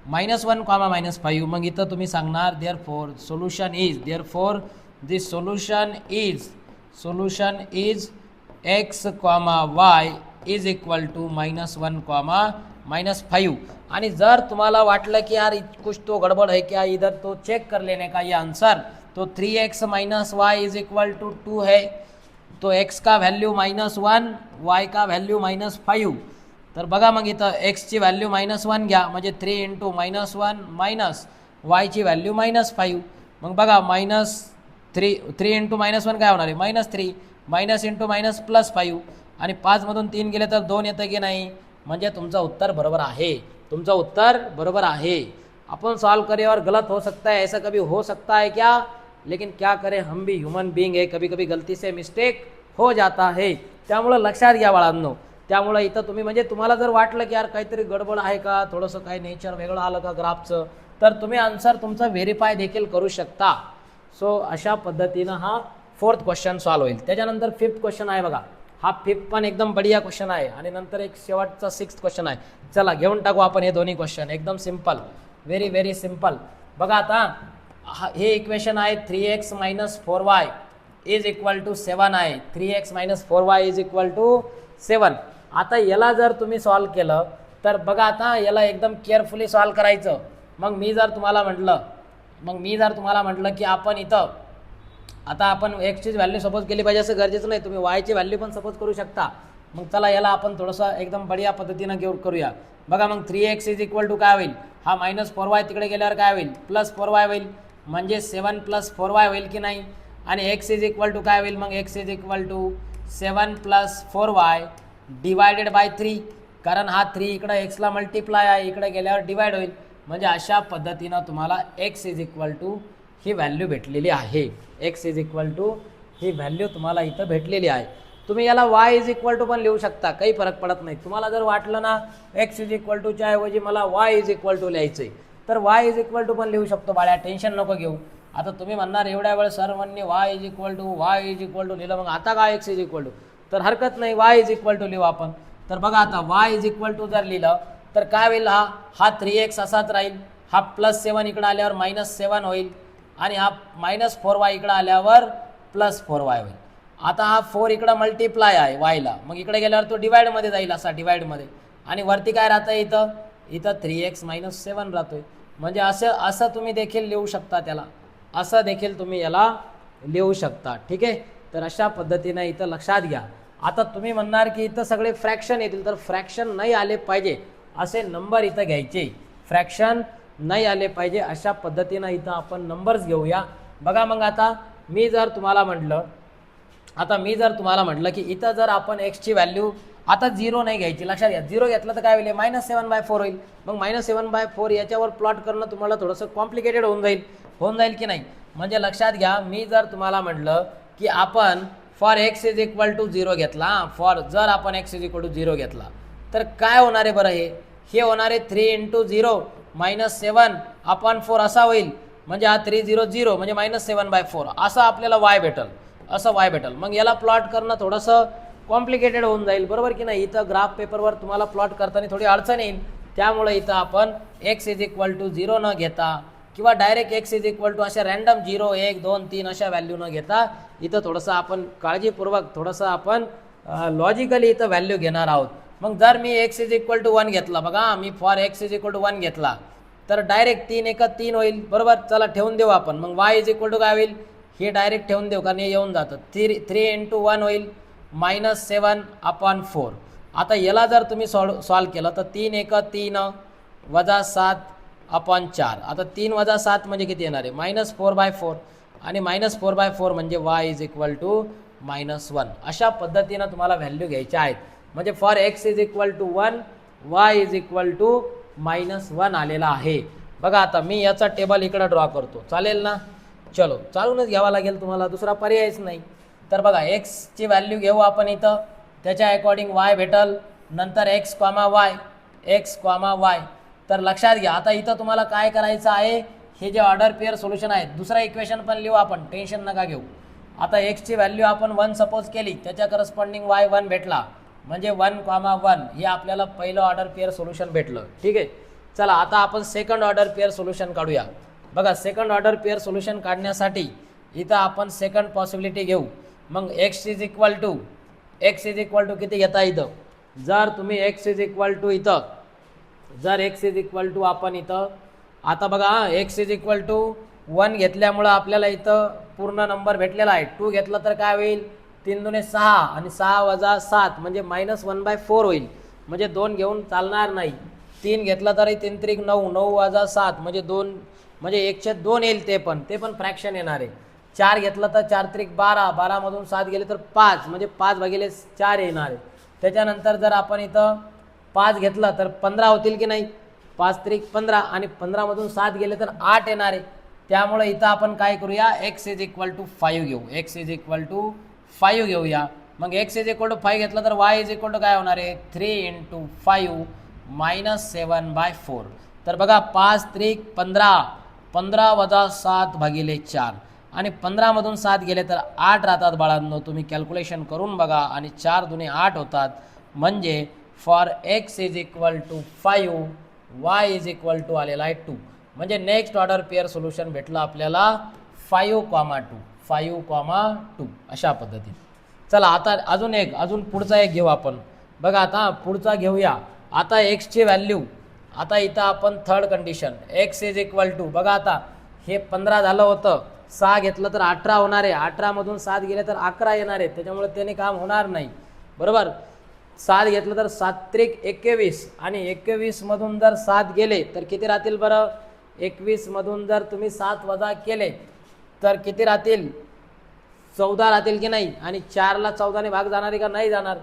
-1, -5. मग इथं तुम्ही सांगणार therefore solution this solution is x, y = -1, -5. आणि जर तुम्हाला वाटलं की यार कुछ तो गड़बड़ है क्या, इधर तो चेक कर लेने का ये आंसर, तो 3x - y = 2 है, तो x का व्हॅल्यू -1, y का व्हॅल्यू -5. तर बघा मग इथं x ची व्हॅल्यू -1 घ्या म्हणजे 3 × -1 y ची व्हॅल्यू -5. मग बघा -3 × -1 काय होणार आहे -3, -× +5 आणि 5 मधून 3 गेले तर 2 येतं की नाही, म्हणजे तुमचं उत्तर बरोबर आहे. अपन सॉल्व करे और गलत हो सकता है, ऐसा कभी हो सकता है क्या, लेकिन क्या करें, हम भी ह्यूमन बीइंग है, कभी कभी गलती से मिस्टेक हो जाता है. त्यामुळं लक्षात घ्या बाळांनो. त्यामुळं इथं तुम्ही म्हणजे तुम्हाला जर वाटलं की यार काहीतरी गडबड आहे का, थोडंसं काही नेचर वेगळं आलं का ग्राफचं, तर तुम्ही आन्सर तुमचं व्हेरीफाय देखील करू शकता. सो अशा पद्धतीनं हा 4th क्वेश्चन सॉल्व होईल. त्याच्यानंतर 5th क्वेश्चन आहे बघा, हा 5th पण एकदम बढिया क्वेश्चन आहे. आणि नंतर एक शेवटचा 6th क्वेश्चन आहे. चला घेऊन टाकू आपण हे दोन्ही क्वेश्चन, एकदम सिम्पल, व्हेरी सिम्पल. बघा आता हे इक्वेशन आहे 3x - 4y = 7 आहे. 3x - 4y = 7. आता याला जर तुम्ही सॉल्व केलं तर बघा आता याला एकदम केअरफुली सॉल्व करायचं. मग मी जर तुम्हाला म्हटलं की आपण इथं आता आपण एक्सची व्हॅल्यू सपोज केली पाहिजे असं गरजेचं नाही, तुम्ही वायची व्हॅल्यू पण सपोज करू शकता. मग चला याला आपण थोडंसं एकदम बढिया पद्धतीनं करूया. बघा मग 3x = काय होईल, हा -4y तिकडे गेल्यावर काय होईल +4y होईल, म्हणजे 7 + 4y होईल की नाही. आणि x = काय होईल, मग x = 7 + 4y / 3, कारण हा 3 इकडं एक्सला मल्टिप्लाय आहे, इकडे गेल्यावर डिवाइड होईल. म्हणजे अशा पद्धतीनं तुम्हाला x = ही व्हॅल्यू भेटलेली आहे. x = ही व्हॅल्यू तुम्हाला इथं भेटलेली आहे. तुम्ही याला y = पण लिहू शकता, काही फरक पडत नाही. तुम्हाला जर वाटलं ना x = च्या ऐवजी मला y = लिहायचं आहे तर y = पण लिहू शकतो बाळ्या, टेन्शन नको घेऊ. आता तुम्ही म्हणणार एवढ्या वेळ सर म्हणणे वाय इज इक्वल टू लिहिलं, मग आता काय एक्स इज इक्वल टू, तर हरकत नाही वाय इज इक्वल टू लिहू आपण. तर बघा आता वाय इज इक्वल टू जर लिहिलं तर काय होईल, हा 3x असाच राहील, हा +7 इकडं आल्यावर -7 होईल आणि हा -4y इकडं आल्यावर +4y होईल. आता हा 4 इकडं मल्टिप्लाय आहे वायला, मग इकडे गेल्यावर तो डिवाइडमध्ये जाईल, असा डिवाइडमध्ये, आणि वरती काय राहतं इथं 3x - 7 राहतोय. म्हणजे असं तुम्ही देखील लिहू शकता त्याला, असं देखील तुम्ही याला लिहू शकता. ठीक आहे, तर अशा पद्धतीने इथं लक्षात घ्या. आता तुम्ही म्हणणार की इथं सगळे फ्रॅक्शन येतील, तर फ्रॅक्शन नाही आले पाहिजे असे नंबर इथं घ्यायचे, फ्रॅक्शन नाही आले पाहिजे अशा पद्धतीनं इथं आपण नंबर्स घेऊया. बघा मग आता मी जर तुम्हाला म्हटलं की इथं जर आपण एक्सची व्हॅल्यू आता 0 नाही घ्यायची, लक्षात घ्या. 0 घेतलं तर काय होईल, -7/4 होईल. मग -7/4 याच्यावर प्लॉट करणं तुम्हाला थोडंसं कॉम्प्लिकेटेड होऊन जाईल की नाही. म्हणजे लक्षात घ्या, मी जर तुम्हाला म्हटलं की आपण for x is equal to 0 घेतला, जर आपण एक्स इज इक्वल टू 0 घेतला तर काय होणार आहे बरं, हे होणार आहे 3 × 0 - 7/4 असा होईल. म्हणजे हा 3 0 0 म्हणजे -7/4 असं आपल्याला वाय भेटल. मग याला प्लॉट करणं थोडंसं कॉम्प्लिकेटेड होऊन जाईल, बरोबर की नाही. इथं ग्राफ पेपरवर तुम्हाला प्लॉट करताना थोडी अडचण येईल. त्यामुळे इथं आपण एक्स इज इक्वल टू 0 न घेता किंवा direct x is equal to अशा रँडम 0 1 2 3 अशा व्हॅल्यू न घेता इथं थोडंसं आपण काळजीपूर्वक थोडंसं आपण लॉजिकली इथं व्हॅल्यू घेणार आहोत. मग जर मी एक्स इज इक्वल टू 1 घेतला, बघा मी for x is equal to 1 घेतला तर डायरेक्ट 3 × 3 होईल, बरोबर. चला ठेवून देऊ आपण. मग वाय इज इक्वल टू काय होईल, हे डायरेक्ट ठेवून देऊ कारण हे येऊन जातं. 3 × 1 होईल -7/4. आता याला जर तुम्ही सॉल्व केलं तर 3 × 3 - 7/4. आता 3 - 7 म्हणजे किती येणार आहे, -4/4 आणि -4/4 म्हणजे y इज इक्वल टू -1. अशा पद्धतीनं तुम्हाला व्हॅल्यू घ्यायच्या आहेत. म्हणजे for x is equal to 1 y is equal to -1 आलेला आहे. बघा आता मी याचा टेबल इकडं ड्रॉ करतो, चालेल ना. चलो चालूनच घ्यावा लागेल तुम्हाला, दुसरा पर्यायच नाही. तर बघा एक्सची व्हॅल्यू घेऊ आपण इथं, त्याच्या अकॉर्डिंग वाय भेटल, नंतर एक्स कॉमा वाय. तर लक्षात घ्या आता इथं तुम्हाला काय करायचं आहे, हे जे ऑर्डर पेअर सोल्युशन आहेत, दुसरा इक्वेशन पण लिहू आपण, टेन्शन नका घेऊ. आता एक्सची व्हॅल्यू आपण 1 सपोज केली, त्याच्या करस्पॉन्डिंग वाय 1 भेटला, म्हणजे 1, 1 हे आपल्याला पहिलं ऑर्डर पेअर सोल्युशन भेटलं. ठीक आहे, चला आता आपण सेकंड ऑर्डर पेअर सोल्युशन काढूया. बघा सेकंड ऑर्डर पेअर सोल्युशन काढण्यासाठी इथं आपण सेकंड पॉसिबिलिटी घेऊ. मग एक्स इज इक्वल टू किती घेता इथं, जर तुम्ही एक्स इज इक्वल टू आपण इथं आता बघा एक्स इज इक्वल टू 1 घेतल्यामुळं आपल्याला इथं पूर्ण नंबर भेटलेला आहे. 2 घेतला तर काय होईल, 3 दुने 6 आणि 6 - 7 म्हणजे -1/4 होईल. म्हणजे 2 घेऊन चालणार नाही. 3 घेतला तरी 3 × 3 9 9 - 7 म्हणजे 2 म्हणजे 1/2 येईल, ते पण फ्रॅक्शन येणार आहे. 4 घेतला तर 4 × 3 12 12 मधून 7 गेले तर 5 म्हणजे 5/4 येणार आहे. त्याच्यानंतर जर आपण इथं 5 घेतला तर 15 होतील की नाही, 5 × 3 15 आणि 15 मधून 7 गेले तर 8 येणार आहे. त्यामुळे इथं आपण काय करूया, एक्स इज इक्वल टू 5 घेऊ, एक्स इज इक्वल टू 5 घेऊया. मग एक्स इज इक्वल टू 5 घेतला तर वाय इज इक्वल टू काय होणार आहे, 3 × 5 -7/4. तर बघा 5 × 3 15 15 - 7/4 आणि 15 मधून 7 गेले तर 8 राहतात बाळांनो. तुम्ही कॅल्क्युलेशन करून बघा आणि 4 दुने 8 होतात. म्हणजे for x is equal to 5 y is equal to आलेला आहे 2. म्हणजे नेक्स्ट ऑर्डर पेअर सोल्युशन भेटलं आपल्याला 5,2 अशा पद्धतीने. चला आता अजून पुढचा एक घेऊ आपण. बघा आता पुढचा घेऊया. आता एक्सची व्हॅल्यू आता इथं आपण third condition x is equal to, बघा आता हे 15 झालं होतं, 6 घेतलं तर 18 होणार आहे, 18 मधून 7 गेले तर 11 येणार आहे. त्याच्यामुळे त्याने काम होणार नाही, बरोबर. 7 घेतलं तर 7 × 21 आणि 21 मधून जर 7 गेले तर किती राहतील बरं, 21 मधून जर तुम्ही 7 वजा केले तर किती राहतील, 14 राहतील की नाही. आणि 4ला 14ने भाग जाणार आहे का नाही जाणार,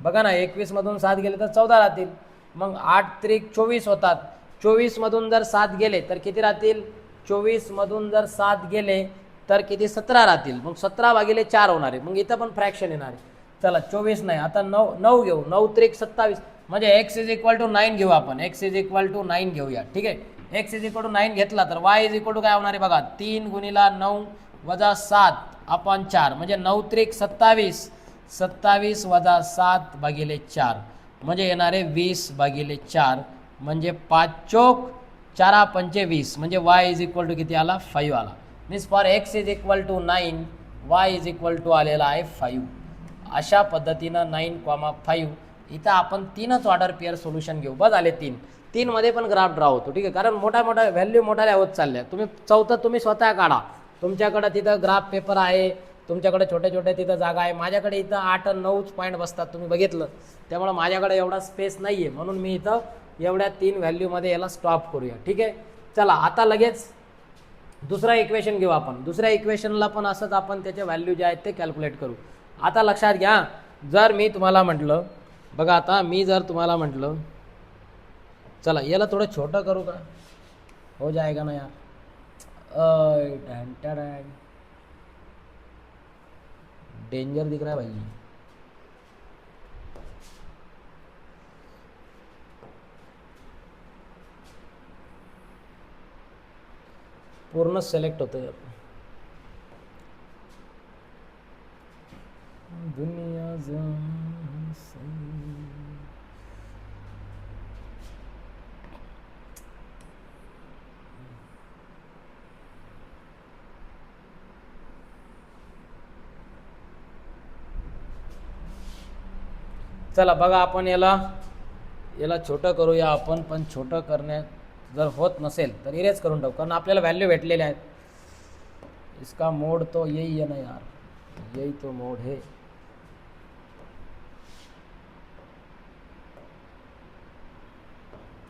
बघा ना. 21 मधून 7 गेले तर 14 राहतील. मग 8 × 3 = 24 होतात. 24 मधून जर 7 गेले तर किती राहतील, 24 मधून जर 7 गेले तर किती, 17 राहतील. मग 17/4 होणार आहे. मग इथं पण फ्रॅक्शन येणार आहे. चला 24 नाही, आता 9 घेऊ. 9 × 3 = 27 म्हणजे एक्स इज इक्वल टू 9 घेऊ आपण, एक्स इज इक्वल टू 9 घेऊया. ठीक आहे, एक्स इज इक्वल टू 9 घेतला तर वाय इज इक्वल टू काय होणार आहे बघा, 3 गुणिला 9 वजा 7 अपॉन 4 म्हणजे 9 त्रिक 27, 27 वजा 7 भागिले 4 म्हणजे येणारे 20 भागिले 4 म्हणजे 5 चोक 4 पंचे 20 म्हणजे वाय इज इक्वल टू किती आला 5 आला. Means for x is equal to 9 y is equal to आलेला आहे 5. अशा पद्धतीनं 9,5 इथं आपण 3च ऑर्डर पेअर सोल्युशन घेऊ. बस आले 3 मध्ये पण ग्राफ ड्रॉ होतो. ठीक आहे, कारण मोठ्या व्हॅल्यू मोठ्या होत चालल्या. तुम्ही चौथं तुम्ही स्वतः काढा. तुमच्याकडं तिथं ग्राफ पेपर आहे, तुमच्याकडे छोटे छोटे तिथं जागा आहे. माझ्याकडे इथं 8 आणि 9 पॉईंट बसतात, तुम्ही बघितलं. त्यामुळे माझ्याकडे एवढा स्पेस नाही आहे, म्हणून मी इथं एवढ्या 3 व्हॅल्यूमध्ये याला स्टॉप करूया. ठीक आहे, चला आता लगेच दुसरा इक्वेशन घेऊ आपण. दुसऱ्या इक्वेशनला पण असंच आपण त्याचे व्हॅल्यू जे आहेत ते कॅल्क्युलेट करू. आता लक्षात घ्या, जर मी तुम्हाला म्हटलं बघा, आता मी जर तुम्हाला म्हटलं चला याला थोडं छोटं करू का, हो जाएगा ना यार. डेंजर दिख रहा है भाई. पूर्ण सिलेक्ट होतं यार. दुनिया चला बघा, आपण याला छोटं करूया आपण. पण छोटं करण्यात जर होत नसेल तर इरेज करून टाकू, कारण आपल्याला व्हॅल्यू भेटलेले आहेत. इसका मोड तो यही है ना यार, यही तो मोड है.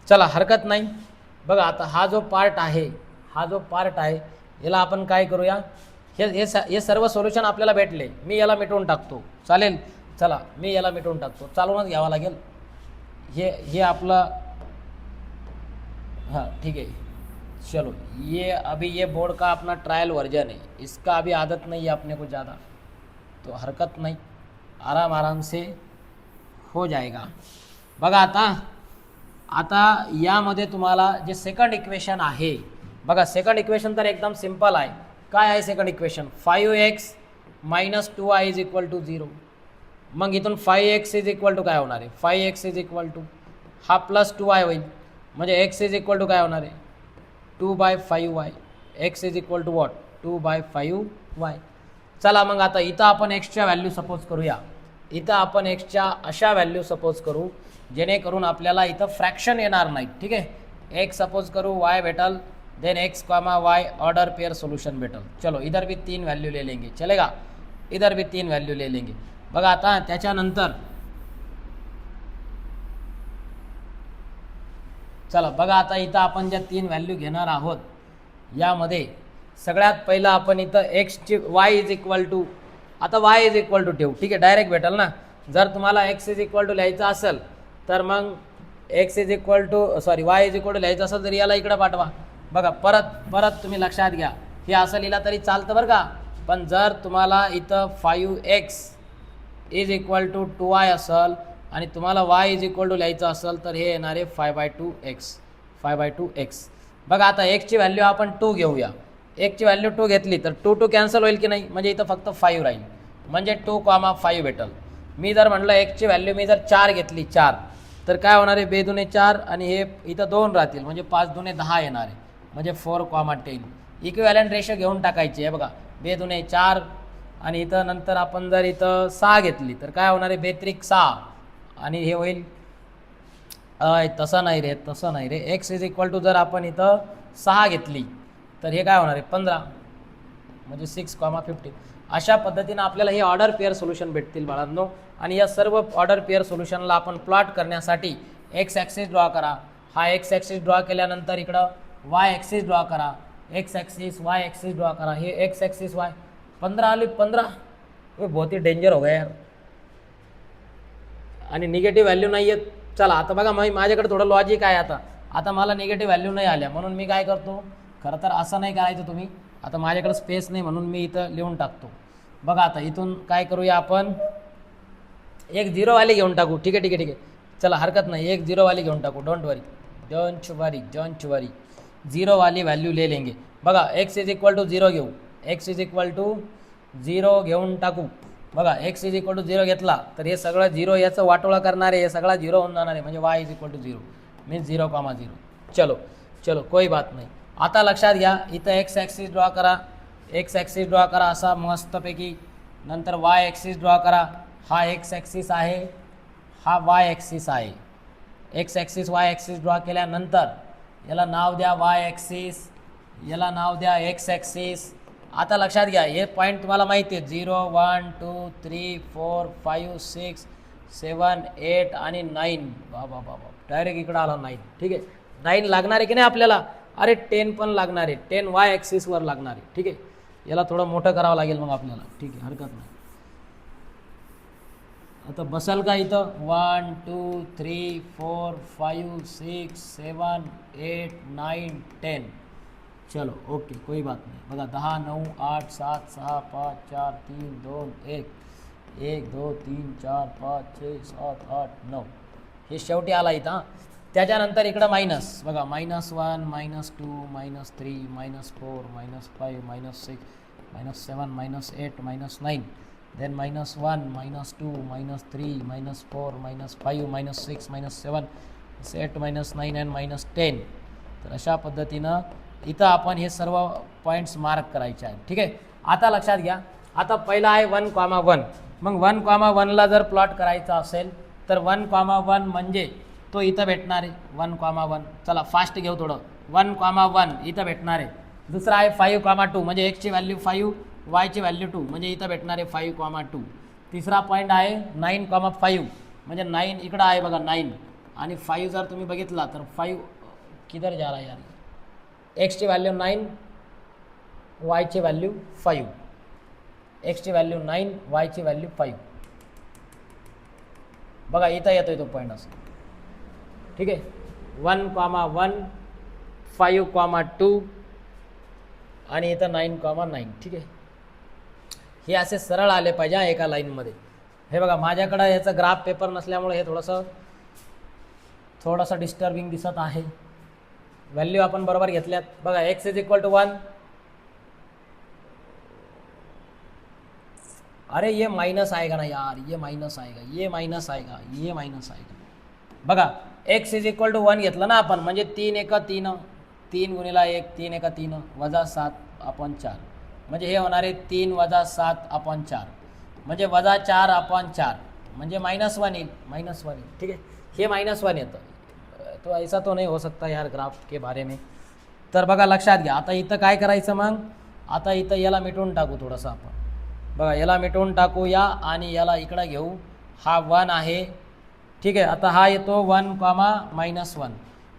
चला हरकत नाही. बघा आता हा जो पार्ट आहे याला आपण काय करूया, हे सर्व सोल्युशन आपल्याला भेटले. मी याला मिटवून टाकतो, चालेल. चला मी याला मिटवून टाकतो, चालवूनच घ्यावा लागेल. हे आपलं हाँ ठीक है. चलो ये अभी ये बोर्ड का अपना ट्रायल वर्जन है, इसका अभी आदत नहीं है अपने को ज़्यादा, तो हरकत नहीं, आराम से हो जाएगा. बघा आता यामध्ये तुम्हाला जे सेकंड इक्वेशन आहे बघा, सेकंड इक्वेशन तर एकदम सिंपल आहे. काय आहे second equation, 5x minus 2y is equal to 0. मग इथून 5x इज इक्वल टू काय होणार आहे, 5x इज इक्वल टू हा प्लस 2y होईल, म्हणजे x इज इक्वल टू काय होणार आहे 2/5y. x is equal to what 2/5y. चला मग आता इथं आपण एक्सच्या व्हॅल्यू सपोज करूया. इथं आपण एक्सच्या अशा व्हॅल्यू सपोज करू जेणेकरून आपल्याला इथं फ्रॅक्शन येणार नाही. ठीक आहे, एक्स सपोज करू, वाय भेटल, then x comma y order pair solution भेटल. चलो इधर भी 3 वैल्यू ले लेंगे, चलेगा. इधर भी 3 वैल्यू ले लेंगे. बघा आता त्याच्यानंतर चला बघा, आता इथं आपण ज्या 3 व्हॅल्यू घेणार आहोत यामध्ये सगळ्यात पहिला आपण इथं एक्सची वाय इज इक्वल टू, आता वाय इज इक्वल टू ठेवू. ठीक आहे, डायरेक्ट भेटल ना. जर तुम्हाला एक्स इज इक्वल टू लिहायचं असेल तर मग x is equal to y is equal to लिहायचं असेल तर याला इकडे पाठवा. बघा परत तुम्ही लक्षात घ्या, हे असं लिहिला तरी चालतं बरं का. पण जर तुम्हाला इथं 5x is equal to 2y असेल आणि तुम्हाला y इज इक्वल टू लिहायचं असेल तर हे येणार आहे 5/2x. बघा आता एक्सची व्हॅल्यू आपण 2 घेऊया. एक्सची व्हॅल्यू 2 घेतली तर 2 कॅन्सल होईल की नाही, म्हणजे इथं फक्त 5 राहील, म्हणजे 2,5 भेटल. मी जर म्हटलं एक्सची व्हॅल्यू मी जर 4 घेतली, 4 तर काय होणार आहे 2 दुणे 4 आणि हे इथं 2 राहतील, म्हणजे 5 दुणे 10 येणार आहे, म्हणजे 4,10. इक्विव्हॅलंट रेशो घेऊन टाकायची आहे. बघा 2 दुणे 4 आणि इथं नंतर आपण जर इथं 6 घेतली तर काय होणार आहे 2 त्रिक 6 आणि हे होईल तसं नाही रे. एक्स इज इक्वल टू जर आपण इथं 6 घेतली तर हे काय होणार आहे 15, म्हणजे 6,15. अशा पद्धतीनं आपल्याला हे ऑर्डर पेअर सोल्युशन भेटतील बाळांनो. आणि या सर्व ऑर्डर पेअर सोल्युशनला आपण प्लॉट करण्यासाठी एक्स ॲक्सिस ड्रॉ करा. हा एक्स ॲक्सिस ड्रॉ केल्यानंतर इकडं वाय ॲक्सिस ड्रॉ करा, x axis Y axis draw करा. हे एक्स ॲक्सिस वाय 15 आली, 15 बहुत ही डेंजर हो गया यार. आणि निगेटिव्ह व्हॅल्यू नाही आहेत. चला आता बघा माझ्याकडे थोडं लॉजिक आहे. आता मला निगेटिव्ह व्हॅल्यू नाही आल्या म्हणून मी काय करतो, खरं तर असं नाही करायचं तुम्ही. आता माझ्याकडे स्पेस नाही म्हणून मी इथं लिहून टाकतो. बघा आता इथून काय करूया आपण, एक 0 वाली घेऊन टाकू. ठीक आहे, चला हरकत नाही, एक 0 वाली घेऊन टाकू. डोंट वरी. 0 वाली व्हॅल्यू ले लेंगे. बघा x इज इक्वल टू 0 घेऊ, x इज इक्वल टू 0 घेऊन टाकू. बघा x इज इक्वल टू 0 घेतला तर हे सगळं 0 याचं वाटोळं करणार आहे, हे सगळा 0 होऊन जाणार आहे, म्हणजे y is equal to 0 means 0,0. चलो कोई बात नाही. आता लक्षात घ्या, इथं x ॲक्सिस ड्रॉ करा, x ॲक्सिस ड्रॉ करा असा मस्तपैकी. नंतर y ॲक्सिस ड्रॉ करा, हा x ॲक्सिस आहे, हा y ॲक्सिस आहे. x axis y axis draw केल्यानंतर याला नाव द्या y ॲक्सिस, याला नाव द्या x ॲक्सिस. आता लक्षात घ्या, हे पॉईंट तुम्हाला माहिती आहे 0 1 2 3 4 5 6 7 8 आणि 9. बाबा डायरेक्ट इकडं आला 9. ठीक आहे, 9 लागणार आहे की नाही आपल्याला. अरे 10 पण लागणार आहे, 10 y ॲक्सिसवर लागणार आहे. ठीक आहे, याला थोडं मोठं करावं लागेल मग आपल्याला. ठीक आहे, हरकत नाही. आता बसल का इथं 1 2 3 4 5 6 7 8 9 10. चलो ओके, कोई बात नाही. बघा 10 9 8 7 6 5 4 3 2 1 1 2 3 4 5 6 7 8 9 हे शेवटी आला इथं. त्याच्यानंतर इकडं मायनस. बघा -1 -2 -3 -4 -5 -6 -7 -8 -9 then -1 -2 -3 -4 -5 -6 -7 -8 -9 and -10. तर अशा पद्धतीनं इथं आपण हे सर्व पॉईंट्स मार्क करायचे आहेत. ठीक आहे, आता लक्षात घ्या, आता पहिला आहे 1,1. मग 1,1ला जर प्लॉट करायचा असेल तर 1,1 म्हणजे तो इथं भेटणार आहे 1,1. चला फास्ट घेऊ थोडं. 1,1 इथं भेटणार आहे. दुसरा आहे 5,2 म्हणजे x ची व्हॅल्यू 5 y ची व्हॅल्यू 2 म्हणजे इथं भेटणार आहे 5,2. तिसरा पॉईंट आहे 9,5 म्हणजे 9 इकडं आहे बघा 9 आणि 5 जर तुम्ही बघितला तर 5 किधर जा रहा है यार. x ची व्हॅल्यू 9 y ची व्हॅल्यू 5. x ची व्हॅल्यू 9 y ची व्हॅल्यू 5. बघा इथं येतोय तो पॉईंट असं. ठीक आहे, 1,1 5,2 आणि इथं 9,9. ठीक आहे, हे असे सरळ आले पाहिजे एका लाईनमध्ये. हे बघा माझ्याकडं याचं ग्राफ पेपर नसल्यामुळे हे थोडंसं डिस्टर्बिंग दिसत आहे. व्हॅल्यू आपण बरोबर घेतल्यात. बघा x इज इक्वल टू 1. अरे ये माइनस आएगा ना यार, ये माइनस आएगा, ये माइनस आएगा, ये माइनस आएगा. बघा x इज इक्वल टू 1 घेतलं ना आपण म्हणजे 3 × 3 3 गुणिला 1 3 × 3 -7/4 म्हणजे हे होणार आहे 3 - 7/4 म्हणजे -4/4 म्हणजे -1 येईल, -1 येईल. ठीक आहे, हे -1 येतं. तो ऐसा तो नहीं हो सकता यार ग्राफ के बारे में. तर बघा लक्षात घ्या, आता इथं काय करायचं मग. आता इथं याला मिटवून टाकू थोडंसं आपण. बघा याला मिटवून टाकूया आणि याला इकडं घेऊ. हा 1 आहे. ठीक आहे, आता हा येतो 1, -1.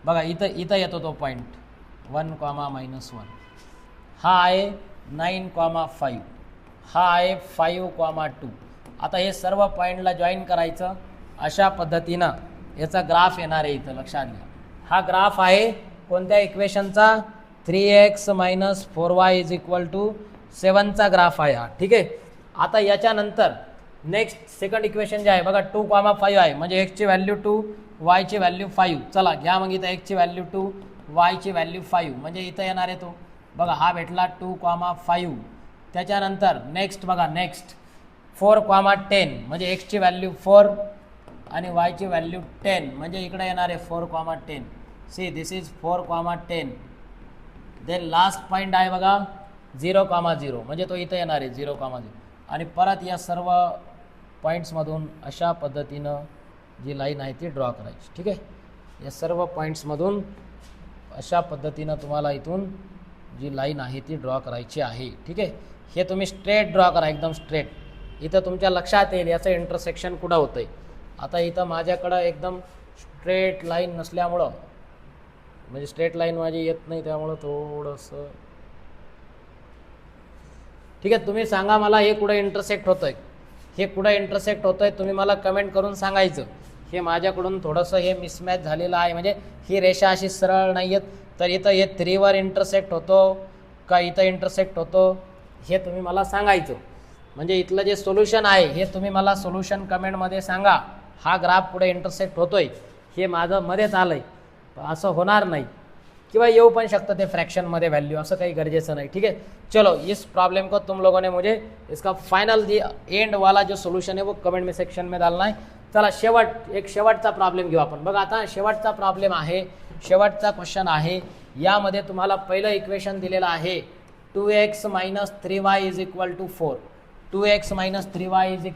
बघा इथं येतो तो पॉईंट 1, -1. हा आहे 9,5. हा आहे 5,2. आता हे सर्व पॉईंटला जॉईन करायचं. अशा पद्धतीनं याचा ग्राफ येणार आहे इथं. लक्षात घ्या, हा ग्राफ आहे कोणत्या इक्वेशनचा 3x - 4y = 7चा ग्राफ आहे हा. ठीक आहे, आता याच्यानंतर नेक्स्ट सेकंड इक्वेशन जे आहे बघा 2,5 आहे म्हणजे x ची व्हॅल्यू 2 y ची व्हॅल्यू 5. चला घ्या मग इथं x ची व्हॅल्यू 2 y ची व्हॅल्यू 5 म्हणजे इथं येणार आहे तो. बघा हा भेटला 2,5. त्याच्यानंतर नेक्स्ट बघा नेक्स्ट 4,10 म्हणजे x ची व्हॅल्यू 4 आणि y ची व्हॅल्यू 10 म्हणजे इकडे येणार आहे 4,10. See this is 4,10. Then last point आहे बघा 0,0 म्हणजे तो इथं येणार आहे 0,0 आणि परत या सर्व पॉईंट्समधून अशा पद्धतीनं जी लाईन आहे ती ड्रॉ करायची. ठीक आहे, या सर्व पॉईंट्समधून अशा पद्धतीनं तुम्हाला इथून जी लाईन आहे ती ड्रॉ करायची आहे. ठीक आहे, हे तुम्ही स्ट्रेट ड्रॉ करा, एकदम स्ट्रेट. इथं तुमच्या लक्षात येईल याचं इंटरसेक्शन कुठं होतं आहे. आता इथं माझ्याकडं एकदम स्ट्रेट लाईन नसल्यामुळं म्हणजे स्ट्रेट लाईन माझी येत नाही त्यामुळं थोडंसं. ठीक आहे, तुम्ही सांगा मला हे कुठं इंटरसेक्ट होतं आहे, हे कुठं इंटरसेक्ट होतं आहे तुम्ही मला कमेंट करून सांगायचं. हे माझ्याकडून थोडंसं हे मिसमॅच झालेलं आहे म्हणजे ही रेषा अशी सरळ नाही आहेत. तर इथं हे 3वर इंटरसेक्ट होतो का इथं इंटरसेक्ट होतो हे तुम्ही मला सांगायचं. म्हणजे इथलं जे सोल्युशन आहे हे तुम्ही मला सोल्युशन कमेंटमध्ये सांगा. हा ग्राफ कुठे इंटरसेक्ट होतोय हे माझं मध्येच आलं आहे, असं होणार नाही. किंवा येऊ पण शकतं ते फ्रैक्शनमध्ये व्हॅल्यू, असं काही गरजेचं नाही. ठीक है, चलो इस प्रॉब्लम को तुम लोगों ने मुझे इसका फाइनल एंड वाला जो सोल्यूशन है वो कमेंट में सेक्शन में डालना है. चला एक शेवटचा प्रॉब्लेम घेऊ आपण. बघा आता शेवटचा प्रॉब्लेम आहे, शेवटचा क्वेश्चन आहे. यामध्ये तुम्हाला पहिलं इक्वेशन दिलेलं आहे 2x - 3y = 4. 2x - 3y =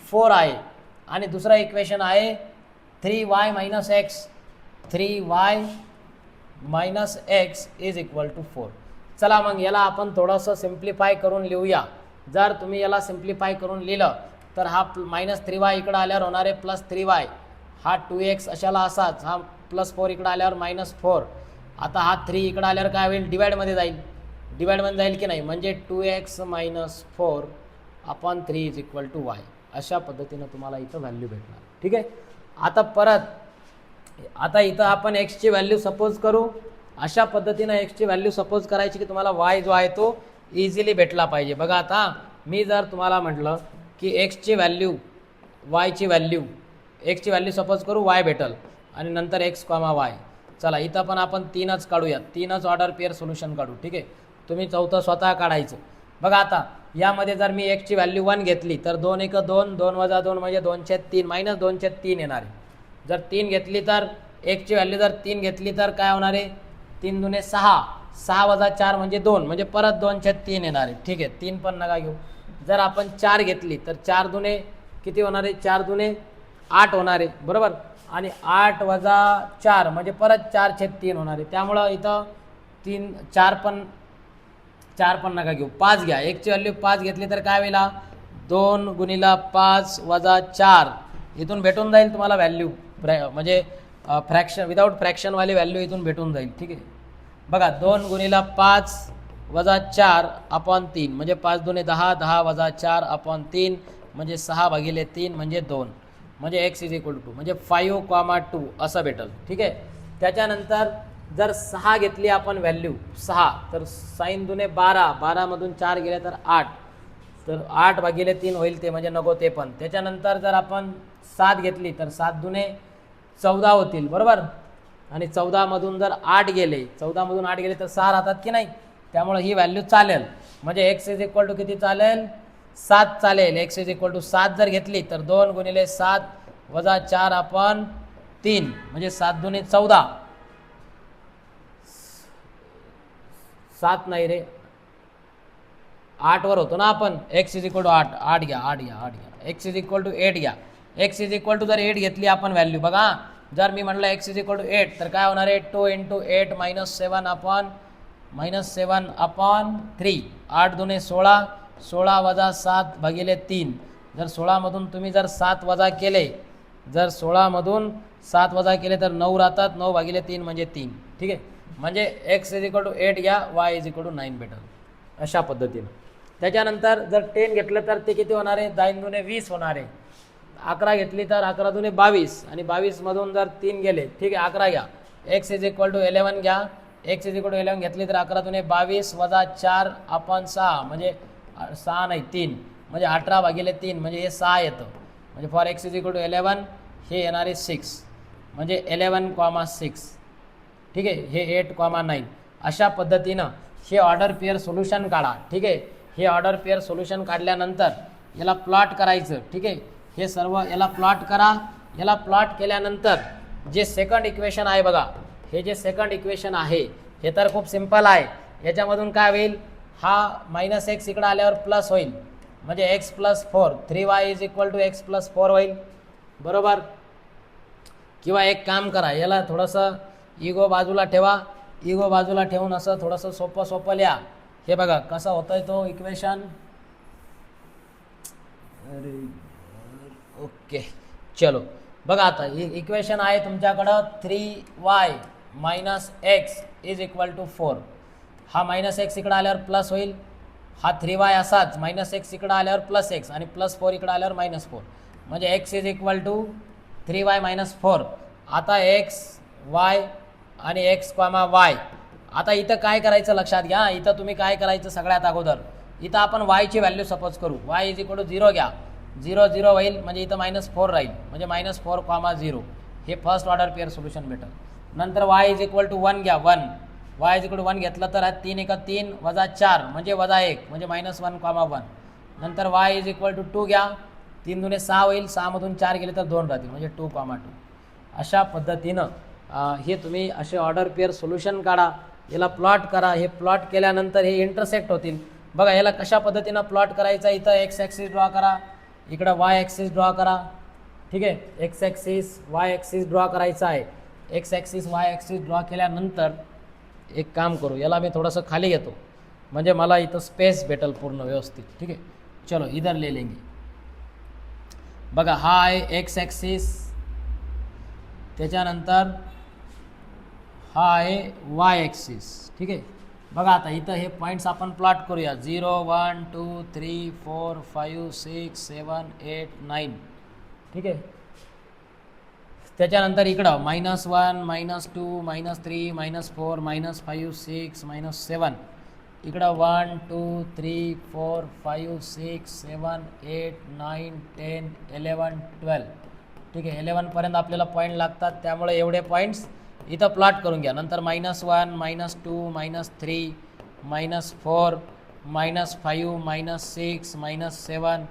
4 आहे. आणि दुसरा इक्वेशन आहे 3y - x 3y - x = 4. चला मग याला आपण थोडंसं सिम्प्लिफाय करून लिहूया. जर तुम्ही याला सिम्प्लिफाय करून लिहिलं तर हा -3y इकडं आल्यावर होणार आहे +3y. हा 2x अशाला असाच, हा +4 इकडं आल्यावर -4. आता हा 3 इकडं आल्यावर काय होईल, डिवाइडमध्ये जाईल. डिवाइडमध्ये जाईल की नाही, म्हणजे 2x - 4/3 = y. अशा पद्धतीनं तुम्हाला इथं व्हॅल्यू भेटणार. ठीक आहे, आता इथं आपण एक्सची व्हॅल्यू सपोज करू. अशा पद्धतीनं एक्सची व्हॅल्यू सपोज करायची की तुम्हाला वाय जो आहे तो इझिली भेटला पाहिजे. बघा आता मी जर तुम्हाला म्हटलं की एक्सची व्हॅल्यू एक्सची व्हॅल्यू सपोज करू वाय भेटल आणि नंतर x, y. चला इथं पण आपण 3च काढूया, 3च ऑर्डर पेअर सोल्युशन काढू. ठीक आहे, तुम्ही चौथं स्वतः काढायचं. बघा आता यामध्ये जर मी एक्सची व्हॅल्यू 1 घेतली तर 2 × 2 2 - 2 म्हणजे 2/3 -2/3 येणार आहे. जर 3 घेतली तर एक्सची व्हॅल्यू जर 3 घेतली तर काय होणार आहे, 3 दुने 6, 6 - 4 म्हणजे 2, म्हणजे परत 2/3 येणार आहे. ठीक आहे, 3 पण नका घेऊ. जर आपण 4 घेतली तर 4 दुने किती होणार आहे, 4 दुने 8 होणार आहे, बरोबर. आणि 8 - 4 म्हणजे परत 4/3 होणार आहे. त्यामुळं इथं 4 पण नका घेऊ, 5 घ्या. एक्सची व्हॅल्यू 5 घेतली तर काय होईल, 2 × 5 - 4 इथून भेटून जाईल तुम्हाला व्हॅल्यू, म्हणजे विदाउट फ्रॅक्शनवाली व्हॅल्यू इथून भेटून जाईल. ठीक आहे, बघा 2 × 5 - 4/3 म्हणजे 5 दुने 10, 10 - 4/3 म्हणजे 6/3 म्हणजे 2, म्हणजे x = म्हणजे 5,2 असं भेटल. ठीक आहे, त्याच्यानंतर जर 6 घेतली आपण व्हॅल्यू 6, तर 6 दुने 12, 12 मधून 4 गेले तर 8, तर 8/3 होईल ते, म्हणजे नको ते पण. त्याच्यानंतर जर आपण 7 घेतली तर 7 दुने 14 होतील, बरोबर. आणि 14 मधून जर 8 गेले, 14 मधून 8 गेले तर 6 राहतात की नाही, त्यामुळे ही व्हॅल्यू चालेल. म्हणजे x = किती चालेल, 7 चालेल. x = 7 जर घेतली तर 2 × 7 - 4/3 म्हणजे 7 दुने 14, 7 नाही रे, 8 वर होतो ना आपण. x = 8 घ्या, 8 घ्या. x = 8 घ्या. x = जर 8 घेतली आपण व्हॅल्यू, बघा जर मी म्हटलं x = 8 तर काय होणार आहे, 2 × 8 -7/3. 8 दुने 16, 16 - 7/3. जर 16 मधून तुम्ही जर 7 वजा केले, जर 16 मधून 7 वजा केले तर 9 राहतात, 9/3 म्हणजे 3. ठीक आहे, म्हणजे x = 8 घ्या, y = 9 भेटल. अशा पद्धतीनं. त्याच्यानंतर जर 10 घेतलं तर ते किती होणार आहे, 10 दुने 20 होणार आहे. 11 घेतली तर 11 दुने 22 आणि 22 मधून जर 3 गेले, ठीक आहे 11 घ्या. x = 11 घ्या. x = 11 घेतली तर 11 दुने 22 - 4/6 म्हणजे 6 नाही 3, म्हणजे 18/3 म्हणजे हे 6 येतं. म्हणजे फॉर x = 11 हे येणार आहे 6, म्हणजे 11,6. ठीक आहे, हे 8,9. अशा पद्धतीनं हे ऑर्डर पेअर सोल्युशन काढा. ठीक आहे, हे ऑर्डर पेअर सोल्युशन काढल्यानंतर याला प्लॉट करायचं. ठीक आहे, हे सर्व याला प्लॉट करा. याला प्लॉट केल्यानंतर जे सेकंड इक्वेशन आहे बघा, हे जे सेकंड इक्वेशन आहे हे तर खूप सिंपल आहे. याच्यामधून काय होईल, हा -x इकडे आल्यावर प्लस होईल, म्हणजे x + 4, 3y = x + 4 होईल, बरोबर. किंवा एक काम करा, याला थोडंसं इगो बाजूला ठेवा. इगो बाजूला ठेवून असं थोडंसं सोपं लिहा. हे बघा कसं होतंय तो इक्वेशन. ओके, चलो बघा आता इक्वेशन आहे तुमच्याकडं 3y - x = 4. हा -x इकडे आल्यावर प्लस होईल, हा 3y असाच, -x इकडे आल्यावर +x आणि +4 इकडे आल्यावर -4, म्हणजे x = 3y - 4. आता x, y आणि x, y. आता इथं काय करायचं लक्षात घ्या. इथं तुम्ही काय करायचं, सगळ्यात अगोदर इथं आपण y ची व्हॅल्यू सपोज करू. y = 0 घ्या, 0 0 होईल, म्हणजे इथं -4 राहील, म्हणजे -4, 0. हे फर्स्ट ऑर्डर पेअर सोल्युशन भेटेल. नंतर वाय इज इक्वल टू 1 घ्या 1, वाय इज इक्वल टू 1 घेतलं तर 3 एका 3 वजा 4 म्हणजे वजा 1 म्हणजे -1,1. नंतर वाय इज इक्वल टू 2 घ्या, 3 दुने 6 होईल, 6 मधून 4 गेले तर 2 राहतील म्हणजे 2,2. अशा पद्धतीनं हे तुम्ही असे ऑर्डर पेअर सोल्युशन काढा, याला प्लॉट करा. हे प्लॉट केल्यानंतर हे इंटरसेक्ट होतील. बघा याला कशा पद्धतीनं प्लॉट करायचं, इथं एक्स ॲक्सिस ड्रॉ करा, इकडं वाय ॲक्सिस ड्रॉ करा. ठीक आहे, x axis Y axis draw करायचा आहे. X axis Y axis draw केल्यानंतर एक काम करू, याला मी थोडंसं खाली घेतो म्हणजे मला इथं स्पेस भेटेल पूर्ण व्यवस्थित. ठीक आहे, चलो इधर ले लेंगे. बघा हा आहे एक्स ॲक्सिस, त्याच्यानंतर हा आहे वाय ॲक्सिस. ठीक आहे, बघा आता इथं हे पॉईंट्स आपण प्लॉट करूया. 0 1 2 3 4 5 6 7 8 9. ठीक आहे, त्याच्यानंतर इकडं -1 -2 -3 -4 -5 6 -7. इकडं 1 2 3 4 5 6 7 8 9 10 11 12. ठीक आहे, 11पर्यंत आपल्याला पॉईंट लागतात, त्यामुळे एवढे पॉईंट्स इथं प्लॉट करून घ्या. नंतर -1 -2 -3 -4 -5 -6 -7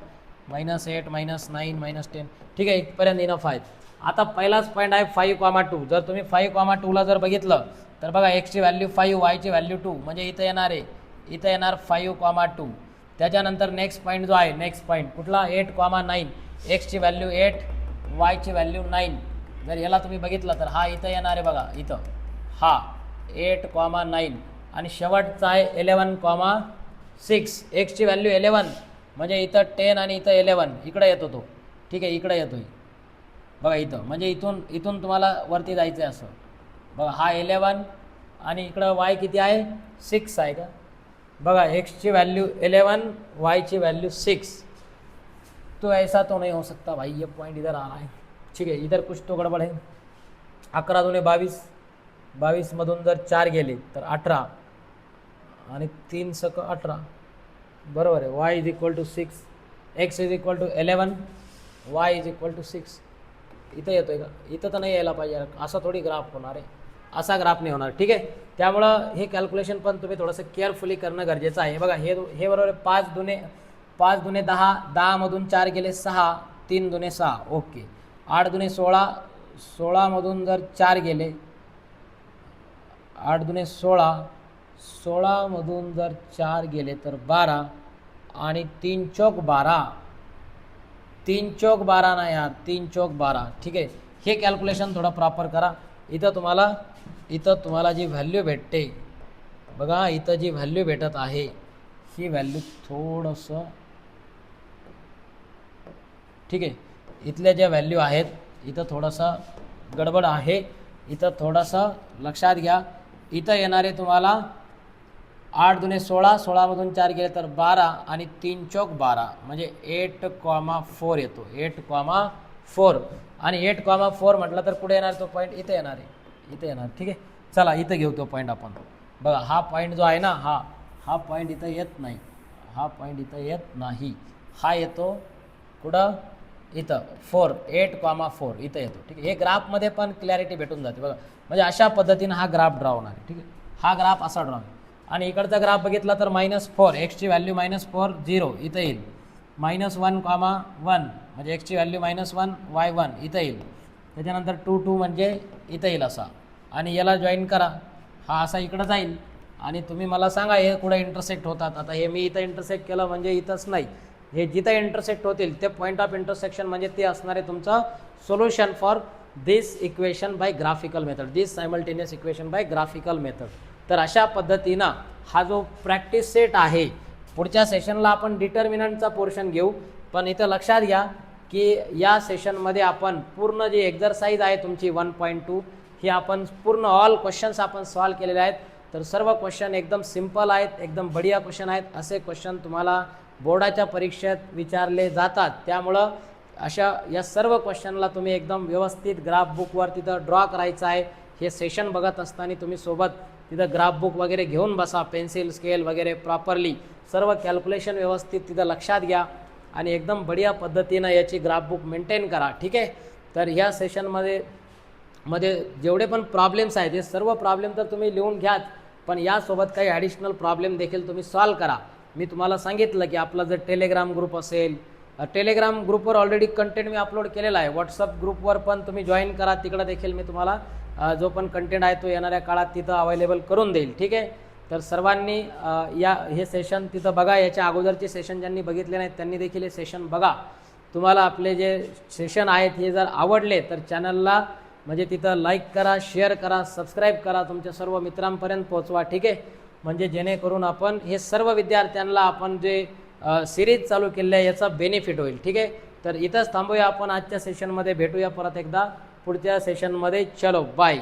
-8 -9 -10. ठीक आहे, इथपर्यंत इनफ आहेत. आता पहिलाच पॉईंट आहे 5,2. जर तुम्ही 5,2ला जर बघितलं तर बघा एक्सची व्हॅल्यू 5, वायची व्हॅल्यू 2 म्हणजे इथं येणार आहे, इथं येणार 5,2. त्याच्यानंतर नेक्स्ट पॉईंट जो आहे, नेक्स्ट पॉईंट कुठला 8,9. एक्सची व्हॅल्यू 8, वायची व्हॅल्यू 9. जर याला तुम्ही बघितलं तर हा इथं येणार आहे बघा, इथं हा 8,9. आणि शेवटचा आहे 11,6. एक्सची व्हॅल्यू 11 म्हणजे इथं 10 आणि इथं 11 इकडे येतो तो. ठीक आहे, इकडे येतोय बघा इथं, म्हणजे इथून तुम्हाला वरती जायचं आहे असं. बघा हा 11 आणि इकडं वाय किती आहे 6 आहे का. बघा एक्सची व्हॅल्यू 11, वायची व्हॅल्यू 6. तो ऐसा तो नहीं हो सकता भाई, ये पॉइंट इधर आ रहा है. ठीक आहे, इधर कुछ तो गडबड आहे. 11 दुने 22, 22मधून जर 4 गेले तर 18 आणि 3 सक 18 बरोबर आहे. Y is equal to 6, x is equal to 11, y is equal to 6. इथं येतोय का, इथं तर नाही यायला पाहिजे. असा थोडी ग्राफ होणार आहे, असा ग्राफ नाही होणार. ठीक आहे, त्यामुळं हे कॅल्क्युलेशन पण तुम्ही थोडंसं केअरफुली करणं गरजेचं आहे. बघा हे बरोबर आहे 5 दुने 10, 10मधून 4 गेले 6, 3 दुने 6. ओके, 8 दुने 16, 16मधून जर 4 गेले 8 दुने 16, 16मधून जर 4 गेले तर 12 आणि 3 चौक 12. 3 चौक 12 ना यार, 3 चौक 12. ठीक आहे, हे कॅल्क्युलेशन थोडं प्रॉपर करा. इथं तुम्हाला जी व्हॅल्यू भेटते बघा, इथं जी व्हॅल्यू भेटत आहे ही व्हॅल्यू थोडंसं, ठीक आहे, इथल्या ज्या व्हॅल्यू आहेत इथं थोडंसं गडबड आहे. इथं थोडंसं लक्षात घ्या. इथं येणारे तुम्हाला 8 दुने 16, 16मधून 4 गेले तर 12 आणि 3 चौक 12 म्हणजे 8,4 येतो. 8,4 आणि 8,4 म्हटलं तर कुठे येणार तो पॉईंट, इथं येणार आहे, इथं येणार. ठीक आहे, चला इथं घेऊ तो पॉईंट आपण. बघा हा पॉईंट जो आहे ना, हा पॉईंट इथं येत नाही, हा पॉईंट इथं येत नाही. हा येतो कुठं, इथं 8,4 इथं येतो. ठीक आहे, हे ग्राफमध्ये पण क्लॅरिटी भेटून जाते बघा. म्हणजे अशा पद्धतीनं हा ग्राफ ड्रॉ होणार आहे. ठीक आहे, हा ग्राफ असा ड्रॉ आहे. आणि इकडचा ग्राफ बघितला तर -4, एक्सची व्हॅल्यू -4 0 इथं येईल. -1,1 म्हणजे एक्सची व्हॅल्यू -1, वाय 1 इथं येईल. त्याच्यानंतर 2 2 म्हणजे इथं येईल असा. आणि याला जॉईन करा, हा असा इकडं जाईल. आणि तुम्ही मला सांगा हे कुठे इंटरसेक्ट होतात. आता हे मी इथं इंटरसेक्ट केलं म्हणजे इथंच नाही, हे जिथं इंटरसेक्ट होतील ते पॉईंट ऑफ इंटरसेक्शन म्हणजे ते असणार आहे तुमचं solution for this equation by graphical method, this simultaneous equation by graphical method. तर अशा पद्धतीनं हा जो प्रॅक्टिस सेट आहे, पुढच्या सेशनला आपण डिटर्मिनंटचा पोर्शन घेऊ. पण इथं लक्षात घ्या की या सेशनमध्ये आपण पूर्ण जी एक्झरसाइज आहे तुमची 1.2 ही आपण पूर्ण ऑल क्वेश्चन्स आपण सॉल्व केलेले आहेत. तर सर्व क्वेश्चन एकदम सिंपल आहेत, एकदम बढिया क्वेश्चन आहेत. असे क्वेश्चन तुम्हाला बोर्डाच्या परीक्षेत विचारले जातात. त्यामुळं अशा या सर्व क्वेश्चनला तुम्ही एकदम व्यवस्थित ग्राफ बुकवर तिथं ड्रॉ करायचं आहे. हे सेशन बघत असताना तुम्ही सोबत तिथं ग्राफ बुक वगैरे घेऊन बसा, पेन्सिल स्केल वगैरे प्रॉपरली सर्व कॅल्क्युलेशन व्यवस्थित तिथं लक्षात घ्या आणि एकदम बढिया पद्धतीनं याची ग्राफ बुक मेंटेन करा. ठीक आहे, तर ह्या सेशनमध्ये मध्ये जेवढे पण प्रॉब्लेम्स आहेत हे सर्व प्रॉब्लेम तर तुम्ही लिहून घ्याच, पण यासोबत काही ॲडिशनल प्रॉब्लेम देखील तुम्ही सॉल्व करा. मी तुम्हाला सांगितलं की आपला जर टेलिग्राम ग्रुप असेल, टेलिग्राम ग्रुपवर ऑलरेडी कंटेंट मी अपलोड केलेला आहे. व्हॉट्सअप ग्रुपवर पण तुम्ही जॉईन करा, तिकडं देखील मी तुम्हाला जो पण कंटेंट आहे तो येणाऱ्या काळात तिथं अवेलेबल करून देईल. ठीक आहे, तर सर्वांनी हे सेशन तिथं बघा. याच्या अगोदरचे सेशन ज्यांनी बघितले नाहीत त्यांनी देखील हे सेशन बघा. तुम्हाला आपले जे सेशन आहेत हे जर आवडले तर चॅनलला म्हणजे तिथं लाईक करा, शेअर करा, सबस्क्राईब करा, तुमच्या सर्व मित्रांपर्यंत पोहोचवा. ठीक आहे, म्हणजे जेणेकरून आपण हे सर्व विद्यार्थ्यांना आपण जे सिरीज चालू केली आहे याचा बेनिफिट होईल. ठीक आहे, तर इथंच थांबूया आपण आजच्या सेशनमध्ये. भेटूया परत एकदा पुढच्या सेशनमध्ये. चलो बाय.